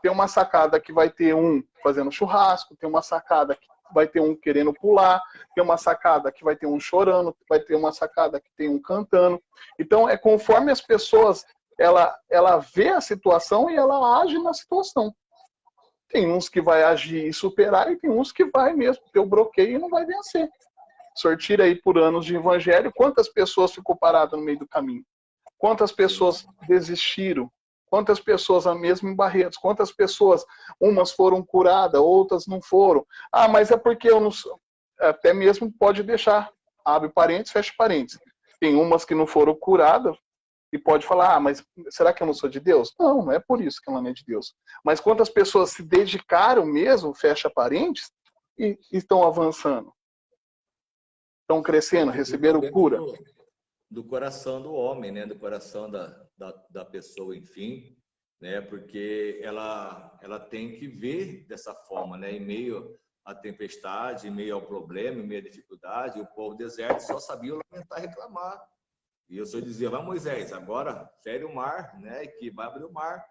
S2: Tem uma sacada que vai ter um fazendo churrasco, tem uma sacada que vai ter um querendo pular, tem uma sacada que vai ter um chorando, vai ter uma sacada que tem um cantando. Então, é conforme as pessoas, ela vê a situação e ela age na situação. Tem uns que vai agir e superar, e tem uns que vai mesmo ter o bloqueio e não vai vencer. O senhor tira aí por anos de evangelho, quantas pessoas ficou paradas no meio do caminho? Quantas pessoas desistiram? Quantas pessoas, mesmo em Barretos, quantas pessoas, umas foram curadas, outras não foram. Ah, mas é porque eu não sou. Até mesmo pode deixar, abre parênteses, fecha parênteses. Tem umas que não foram curadas, e pode falar, ah, mas será que eu não sou de Deus? Não, não é por isso que ela não é de Deus. Mas quantas pessoas se dedicaram mesmo, fecha parênteses, e estão avançando? Estão crescendo, receberam cura.
S3: Do coração do homem, né? Do coração da pessoa, enfim, né? Porque ela tem que ver dessa forma, né? Em meio à tempestade, em meio ao problema, em meio à dificuldade, o povo do deserto só sabia lamentar e reclamar. E o Senhor dizia, vai Moisés, agora fere o mar, né? Que vai abrir o mar,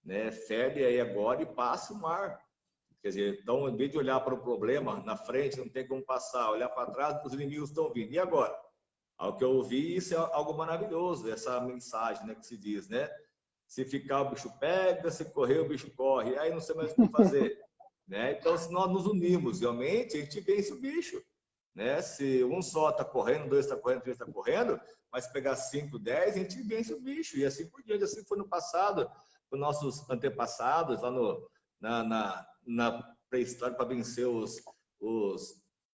S3: né? Fere aí agora e passa o mar. Quer dizer, então, em vez de olhar para o problema na frente, não tem como passar, olhar para trás, os inimigos estão vindo. E agora? Ao que eu ouvi, isso é algo maravilhoso, essa mensagem, né, que se diz, né? Se ficar, o bicho pega, se correr, o bicho corre. Aí não sei mais o que fazer, né? Então, se nós nos unimos, realmente, a gente vence o bicho, né? Se um só está correndo, dois está correndo, três está correndo, mas se pegar 5, 10, a gente vence o bicho. E assim por diante, assim foi no passado, com nossos antepassados, lá na pré-história, para vencer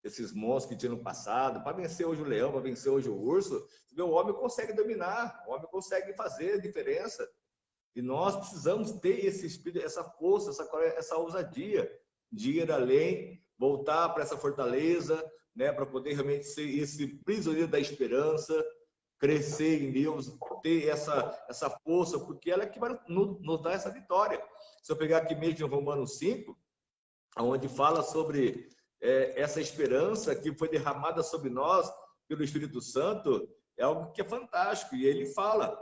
S3: esses monstros que tinham no passado, para vencer hoje o leão, para vencer hoje o urso, o homem consegue dominar, o homem consegue fazer a diferença. E nós precisamos ter esse espírito, essa força, essa ousadia de ir além, voltar para essa fortaleza, né, para poder realmente ser esse prisioneiro da esperança, crescer em Deus, ter essa força, porque ela é que vai nos dar essa vitória. Se eu pegar aqui mesmo em Romanos 5, onde fala sobre essa esperança que foi derramada sobre nós pelo Espírito Santo, é algo que é fantástico. E ele fala,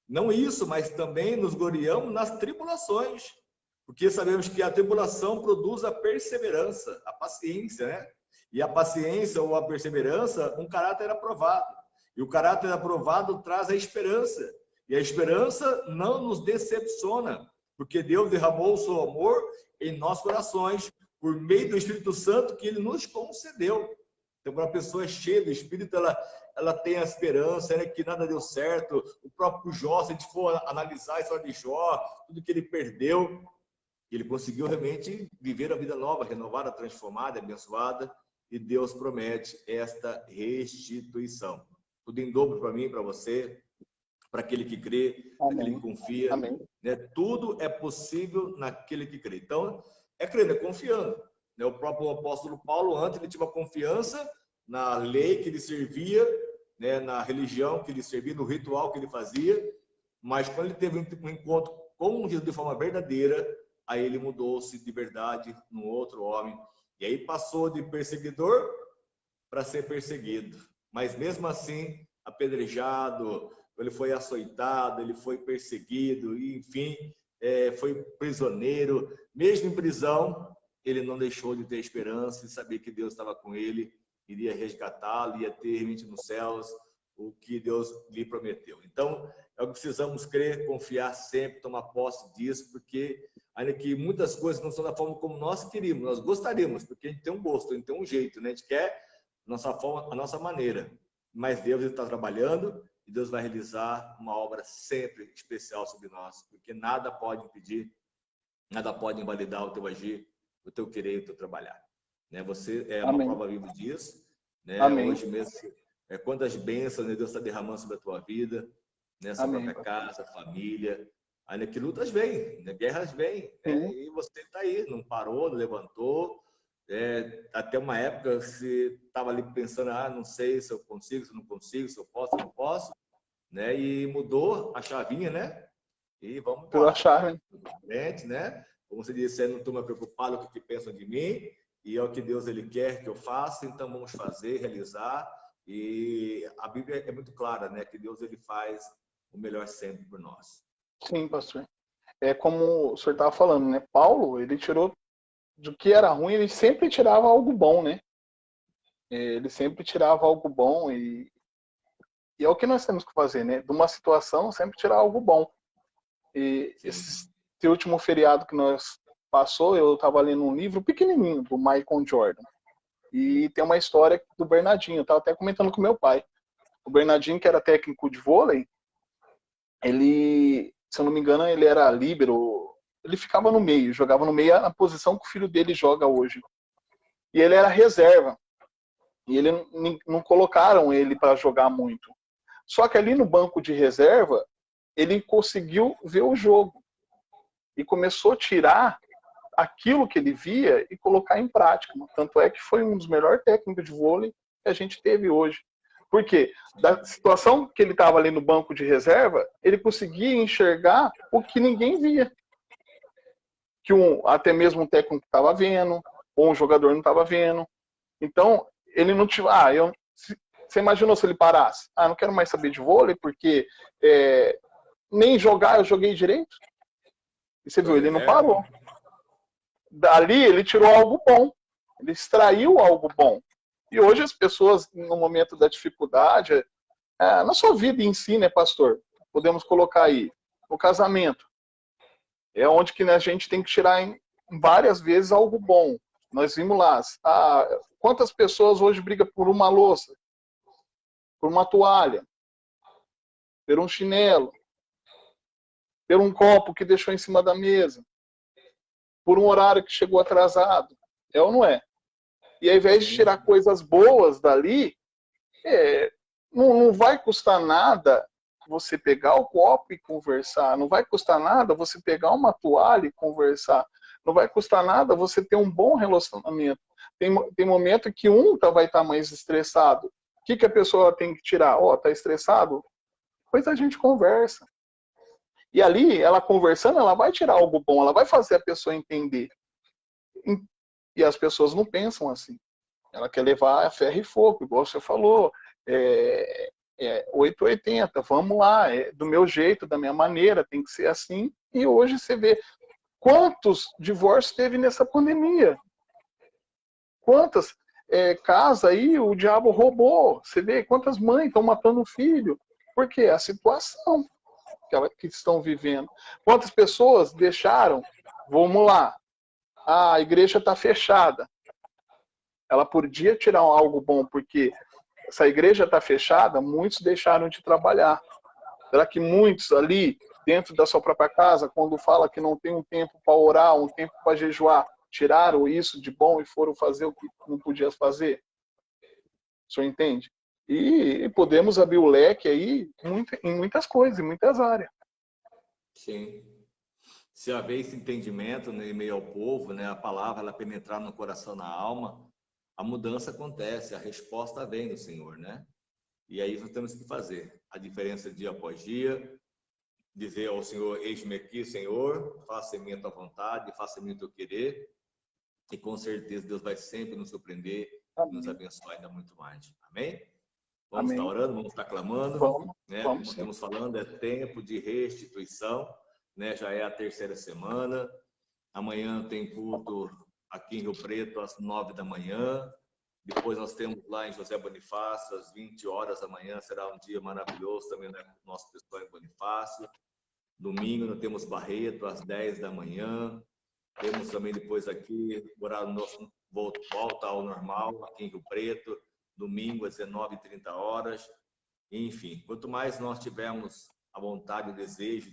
S3: não isso, mas também nos gloriamos nas tribulações, porque sabemos que a tribulação produz a perseverança, a paciência, né? E a paciência ou a perseverança, um caráter aprovado. E o caráter aprovado traz a esperança. E a esperança não nos decepciona, porque Deus derramou o seu amor em nossos corações, por meio do Espírito Santo que ele nos concedeu. Então, quando a pessoa é cheia do Espírito, ela tem a esperança, né, que nada deu certo. O próprio Jó, se a gente for analisar a história de Jó, tudo que ele perdeu, ele conseguiu realmente viver a vida nova, renovada, transformada, abençoada, e Deus promete esta restituição. Tudo em dobro para mim, para você, para aquele que crê, para aquele que confia.
S2: Amém.
S3: Né? Tudo é possível naquele que crê. Então, é crendo, é confiando. Né? O próprio apóstolo Paulo, antes, ele tinha uma confiança na lei que ele servia, né? Na religião que ele servia, no ritual que ele fazia, mas quando ele teve um encontro com Jesus de forma verdadeira, aí ele mudou-se de verdade num outro homem. E aí passou de perseguidor para ser perseguido. Mas mesmo assim, apedrejado, ele foi açoitado, ele foi perseguido, e, enfim, foi prisioneiro. Mesmo em prisão, ele não deixou de ter esperança e saber que Deus estava com ele, iria resgatá-lo, ia ter realmente nos céus o que Deus lhe prometeu. Então, é o que precisamos crer, confiar sempre, tomar posse disso, porque ainda que muitas coisas não são da forma como nós queríamos, nós gostaríamos, porque a gente tem um gosto, a gente tem um jeito, né? A gente quer a nossa forma, a nossa maneira. Mas Deus está trabalhando e Deus vai realizar uma obra sempre especial sobre nós, porque nada pode impedir, nada pode invalidar o teu agir, o teu querer e o teu trabalhar. Né? Você é uma
S2: Amém.
S3: prova viva disso. Né?
S2: Amém.
S3: Hoje mesmo, quantas bênçãos, né, Deus está derramando sobre a tua vida, né, sua
S2: Amém.
S3: própria casa, família. Ainda que lutas vêm, né, guerras vêm, né, e você está aí, não parou, não levantou. Até uma época você estava ali pensando, não sei se eu consigo, se eu não consigo, se eu posso, se eu não posso, né? E mudou a chavinha, né? E vamos embora. Frente, né? Como você disse, eu não estou mais preocupado com o que pensam de mim, e é o que Deus ele quer que eu faça, então vamos fazer, realizar. E a Bíblia é muito clara, né? Que Deus ele faz o melhor sempre por nós.
S2: Sim, pastor. É como o senhor estava falando, né? Paulo, ele tirou do que era ruim, ele sempre tirava algo bom, né? Ele sempre tirava algo bom e é o que nós temos que fazer, né? De uma situação, sempre tirar algo bom. E esse último feriado que nós passou, eu estava lendo um livro pequenininho do Michael Jordan. E tem uma história do Bernardinho, eu estava até comentando com meu pai. O Bernardinho, que era técnico de vôlei, ele, se eu não me engano, ele era líbero, ele ficava no meio, jogava no meio a posição que o filho dele joga hoje. E ele era reserva. E ele não colocaram ele para jogar muito. Só que ali no banco de reserva, ele conseguiu ver o jogo. E começou a tirar aquilo que ele via e colocar em prática. Tanto é que foi um dos melhores técnicos de vôlei que a gente teve hoje. Por quê? Da situação que ele estava ali no banco de reserva, ele conseguia enxergar o que ninguém via. Que até mesmo um técnico estava vendo, ou um jogador não estava vendo. Então, ele não tinha... Você imaginou se ele parasse? Não quero mais saber de vôlei, porque nem jogar eu joguei direito. E você viu, ele não parou. Dali ele tirou algo bom. Ele extraiu algo bom. E hoje as pessoas, no momento da dificuldade, na sua vida em si, né, pastor? Podemos colocar aí, no casamento. É onde que a gente tem que tirar várias vezes algo bom. Nós vimos lá, quantas pessoas hoje brigam por uma louça, por uma toalha, por um chinelo, por um copo que deixou em cima da mesa, por um horário que chegou atrasado. É ou não é? E ao invés de tirar coisas boas dali, não vai custar nada você pegar o copo e conversar. Não vai custar nada você pegar uma toalha e conversar. Não vai custar nada você ter um bom relacionamento. Tem momento que vai estar mais estressado. O que a pessoa tem que tirar? Tá estressado? Depois a gente conversa. E ali, ela conversando, ela vai tirar algo bom, ela vai fazer a pessoa entender. E as pessoas não pensam assim. Ela quer levar a ferro e fogo, igual você falou. 880, vamos lá, do meu jeito, da minha maneira, tem que ser assim. E hoje você vê quantos divórcios teve nessa pandemia. Quantas casas aí o diabo roubou. Você vê quantas mães estão matando o filho. Por quê? A situação que estão vivendo. Quantas pessoas deixaram, vamos lá, a igreja está fechada. Ela podia tirar algo bom, porque essa igreja está fechada, muitos deixaram de trabalhar. Será que muitos ali, dentro da sua própria casa, quando fala que não tem um tempo para orar, um tempo para jejuar, tiraram isso de bom e foram fazer o que não podiam fazer? O senhor entende? E podemos abrir o leque aí em muitas coisas, em muitas áreas.
S3: Sim. Se haver esse entendimento, né, em meio ao povo, né, a palavra ela penetrar no coração, na alma, a mudança acontece, a resposta vem do Senhor, né? E aí nós temos que fazer a diferença dia após dia, dizer ao Senhor: eis-me aqui, Senhor, faça em mim a tua vontade, faça em mim o teu querer, e com certeza Deus vai sempre nos surpreender e nos abençoar ainda muito mais. Amém? Vamos estar orando, vamos estar clamando, né? Como estamos falando, é tempo de restituição, né? Já é a terceira semana. Amanhã tem culto aqui em Rio Preto às 9 da manhã. Depois nós temos lá em José Bonifácio, às 20 horas da manhã, será um dia maravilhoso também, né? Nosso pessoal em Bonifácio. Domingo nós temos Barreto, às 10 da manhã. Temos também depois aqui, horário nosso volta ao normal, aqui em Rio Preto, domingo às 19h30. Enfim, quanto mais nós tivermos a vontade e o desejo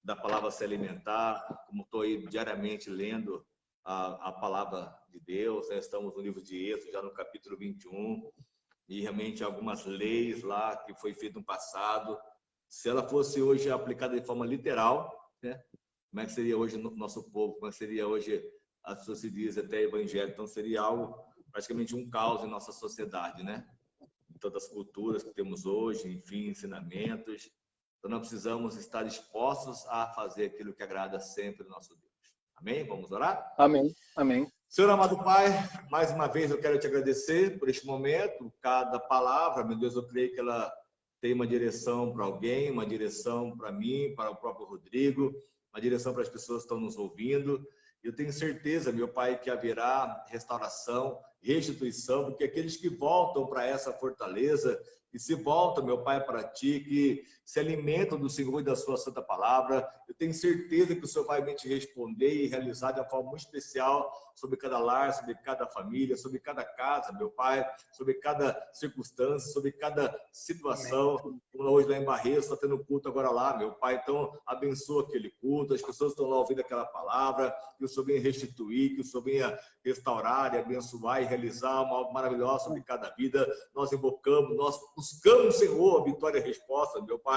S3: da palavra se alimentar, como estou aí diariamente lendo a palavra de Deus, né? Estamos no livro de Êxodo, já no capítulo 21, e realmente algumas leis lá que foi feito no passado, se ela fosse hoje aplicada de forma literal, né? Como é que seria hoje no nosso povo? Como é que seria hoje, as pessoas se dizem até evangelho? Então seria algo, praticamente um caos em nossa sociedade, né? Em todas as culturas que temos hoje, enfim, ensinamentos. Então nós precisamos estar dispostos a fazer aquilo que agrada sempre o nosso Deus. Amém? Vamos orar?
S2: Amém. Amém.
S3: Senhor amado Pai, mais uma vez eu quero te agradecer por este momento. Cada palavra, meu Deus, eu creio que ela tem uma direção para alguém, uma direção para mim, para o próprio Rodrigo, uma direção para as pessoas que estão nos ouvindo. Eu tenho certeza, meu Pai, que haverá restauração, restituição, porque aqueles que voltam para essa fortaleza, que se voltam, meu Pai, para Ti, que se alimentam do Senhor e da Sua Santa Palavra, eu tenho certeza que o Senhor vai me te responder e realizar de uma forma muito especial sobre cada lar, sobre cada família, sobre cada casa, meu Pai, sobre cada circunstância, sobre cada situação. Como hoje lá em Barreto, está tendo culto agora lá, meu Pai, então abençoa aquele culto, as pessoas estão lá ouvindo aquela palavra, que o Senhor venha restituir, que o Senhor venha restaurar e abençoar e realizar uma algo maravilhosa sobre cada vida. Nós invocamos, nós buscamos, Senhor, a vitória e a resposta, meu Pai,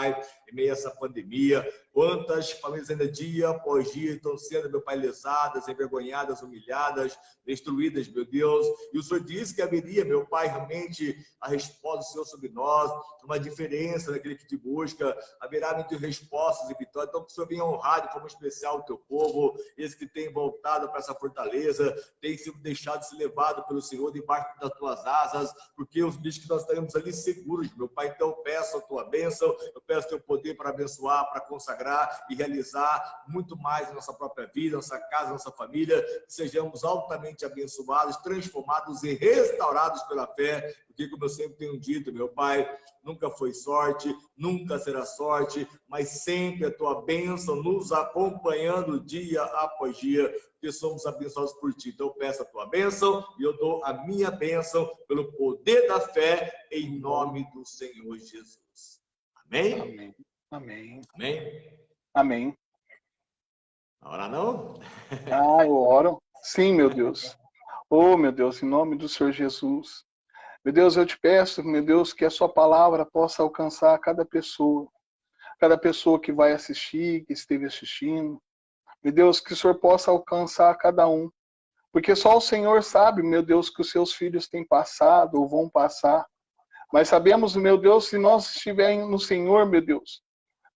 S3: em meio a essa pandemia. Quantas famílias ainda dia após dia estão sendo, meu Pai, lesadas, envergonhadas, humilhadas, destruídas, meu Deus. E o Senhor disse que haveria, meu Pai, realmente a resposta do Senhor sobre nós, uma diferença naquele que te busca, haverá muitas respostas e vitórias. Então, que o Senhor venha honrar de forma especial o teu povo, esse que tem voltado para essa fortaleza, tem sido deixado se levado pelo Senhor debaixo das tuas asas, porque os bichos que nós estaremos ali seguros, meu Pai. Então, eu peço a tua bênção, eu peço o teu poder para abençoar, para consagrar e realizar muito mais na nossa própria vida, nossa casa, nossa família, que sejamos altamente abençoados, transformados e restaurados pela fé, porque, como eu sempre tenho dito, meu Pai, nunca foi sorte, nunca será sorte, mas sempre a tua bênção nos acompanhando dia após dia, porque somos abençoados por ti. Então eu peço a tua bênção e eu dou a minha bênção pelo poder da fé, em nome do Senhor Jesus. Amém?
S2: Amém. Amém.
S3: Amém?
S2: Amém.
S3: Ora não?
S2: Eu oro. Sim, meu Deus. Oh, meu Deus, em nome do Senhor Jesus. Meu Deus, eu te peço, meu Deus, que a sua palavra possa alcançar cada pessoa que vai assistir, que esteve assistindo. Meu Deus, que o Senhor possa alcançar cada um. Porque só o Senhor sabe, meu Deus, que os seus filhos têm passado ou vão passar. Mas sabemos, meu Deus, se nós estivermos no Senhor, meu Deus,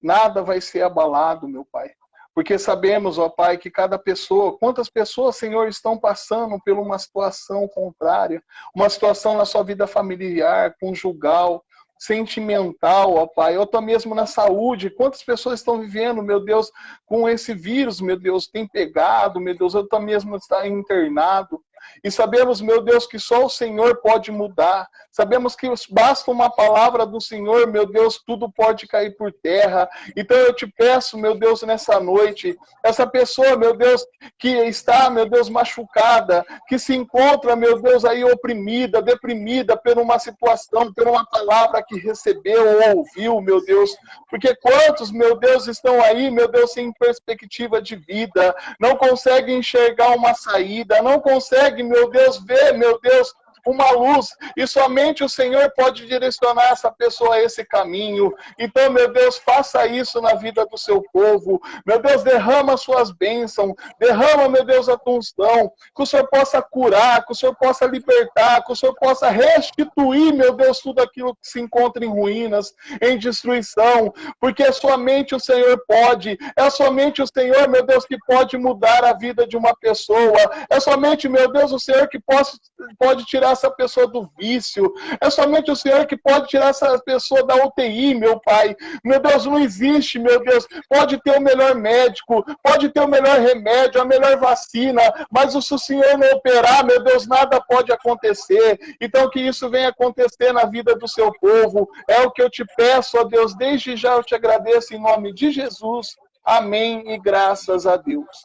S2: nada vai ser abalado, meu Pai. Porque sabemos, ó Pai, que cada pessoa, quantas pessoas, Senhor, estão passando por uma situação contrária, uma situação na sua vida familiar, conjugal, sentimental, ó Pai, ou até mesmo na saúde. Quantas pessoas estão vivendo, meu Deus, com esse vírus, meu Deus, tem pegado, meu Deus, ou até mesmo está internado. E sabemos, meu Deus, que só o Senhor pode mudar. Sabemos que basta uma palavra do Senhor, meu Deus, tudo pode cair por terra. Então eu te peço, meu Deus, nessa noite, essa pessoa, meu Deus, que está, meu Deus, machucada, que se encontra, meu Deus, aí oprimida, deprimida por uma situação, por uma palavra que recebeu ou ouviu, meu Deus. Porque quantos, meu Deus, estão aí, meu Deus, sem perspectiva de vida, não conseguem enxergar uma saída, não conseguem, meu Deus, ver, meu Deus, uma luz, e somente o Senhor pode direcionar essa pessoa a esse caminho. Então, meu Deus, faça isso na vida do seu povo. Meu Deus, derrama suas bênçãos, derrama, meu Deus, a tua unção, que o Senhor possa curar, que o Senhor possa libertar, que o Senhor possa restituir, meu Deus, tudo aquilo que se encontra em ruínas, em destruição, porque somente o Senhor pode, é somente o Senhor, meu Deus, que pode mudar a vida de uma pessoa, é somente, meu Deus, o Senhor que pode tirar essa pessoa do vício. É somente o Senhor que pode tirar essa pessoa da UTI, meu Pai. Meu Deus, não existe, meu Deus. Pode ter o melhor médico, pode ter o melhor remédio, a melhor vacina, mas se o Senhor não operar, meu Deus, nada pode acontecer. Então, que isso venha acontecer na vida do seu povo. É o que eu te peço, ó Deus. Desde já eu te agradeço em nome de Jesus. Amém e graças a Deus.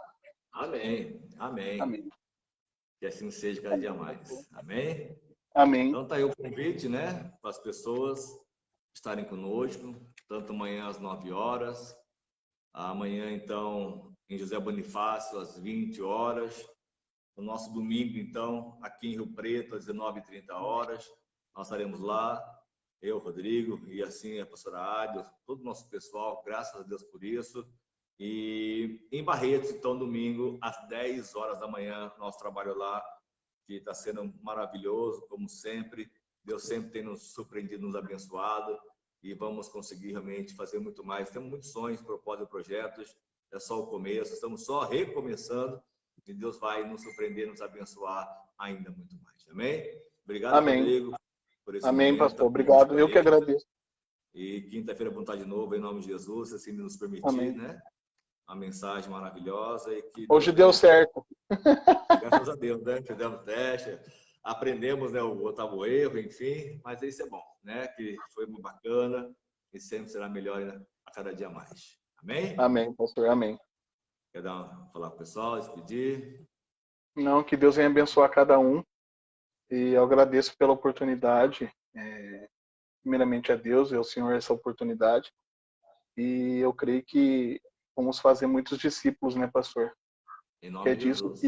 S3: Amém. Amém.
S2: Amém.
S3: Que assim seja cada dia mais. Amém?
S2: Amém.
S3: Então tá aí o convite, né? Para as pessoas estarem conosco, tanto amanhã às 9 horas, amanhã, então, em José Bonifácio, às 20 horas. No nosso domingo, então, aqui em Rio Preto, às 19h30, nós estaremos lá, eu, Rodrigo, e assim a pastora Ádio, todo o nosso pessoal, graças a Deus por isso. E em Barretos, então, domingo, às 10 horas da manhã, nosso trabalho lá, que está sendo maravilhoso, como sempre. Deus sempre tem nos surpreendido, nos abençoado, e vamos conseguir realmente fazer muito mais. Temos muitos sonhos, propósitos e projetos, é só o começo, estamos só recomeçando, e Deus vai nos surpreender, nos abençoar ainda muito mais. Amém? Obrigado,
S2: Amém.
S3: Rodrigo, por esse
S2: Amém,
S3: momento.
S2: pastor. Obrigado. Eu que agradeço.
S3: E quinta-feira vamos estar de novo, em nome de Jesus, se assim nos permitir,
S2: Amém.
S3: né? Uma mensagem maravilhosa. E que
S2: hoje deu certo.
S3: Graças a Deus, né? Fizemos teste, aprendemos, né, o oitavo erro, enfim, mas isso é bom, né? Que foi muito bacana e sempre será melhor, né, a cada dia mais. Amém?
S2: Amém, pastor. Amém.
S3: Quer falar pro pessoal, despedir?
S2: Não, que Deus venha abençoar cada um. E eu agradeço pela oportunidade. Primeiramente a Deus e ao Senhor essa oportunidade. E eu creio que vamos fazer muitos discípulos, né, pastor?
S3: Em nome de Jesus.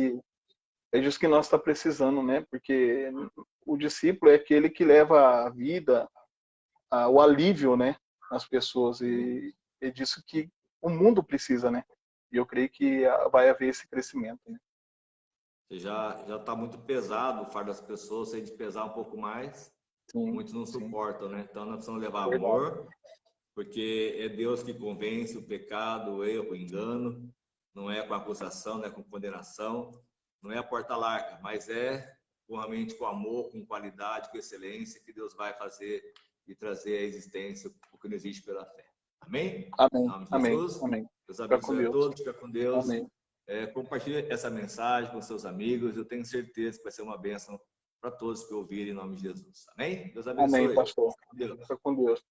S2: É disso que nós está precisando, né? Porque o discípulo é aquele que leva a vida, o alívio, né, às pessoas. E é disso que o mundo precisa, né? E eu creio que vai haver esse crescimento, né?
S3: Já está muito pesado o fardo das pessoas, se a gente pesar um pouco mais,
S2: Sim,
S3: muitos não suportam, né? Então nós precisamos levar
S2: verdade.
S3: amor, porque é Deus que convence o pecado, o erro, o engano, não é com acusação, não é com condenação, não é a porta larga, mas é realmente com amor, com qualidade, com excelência, que Deus vai fazer e trazer à existência o que não existe pela fé. Amém?
S2: Amém.
S3: Em nome de
S2: Amém.
S3: Jesus.
S2: Amém.
S3: Deus abençoe a todos, fica com Deus.
S2: Amém.
S3: Compartilhe essa mensagem com seus amigos, eu tenho certeza que vai ser uma bênção para todos que ouvirem em nome de Jesus. Amém? Deus abençoe.
S2: Amém, pastor. Fica com Deus.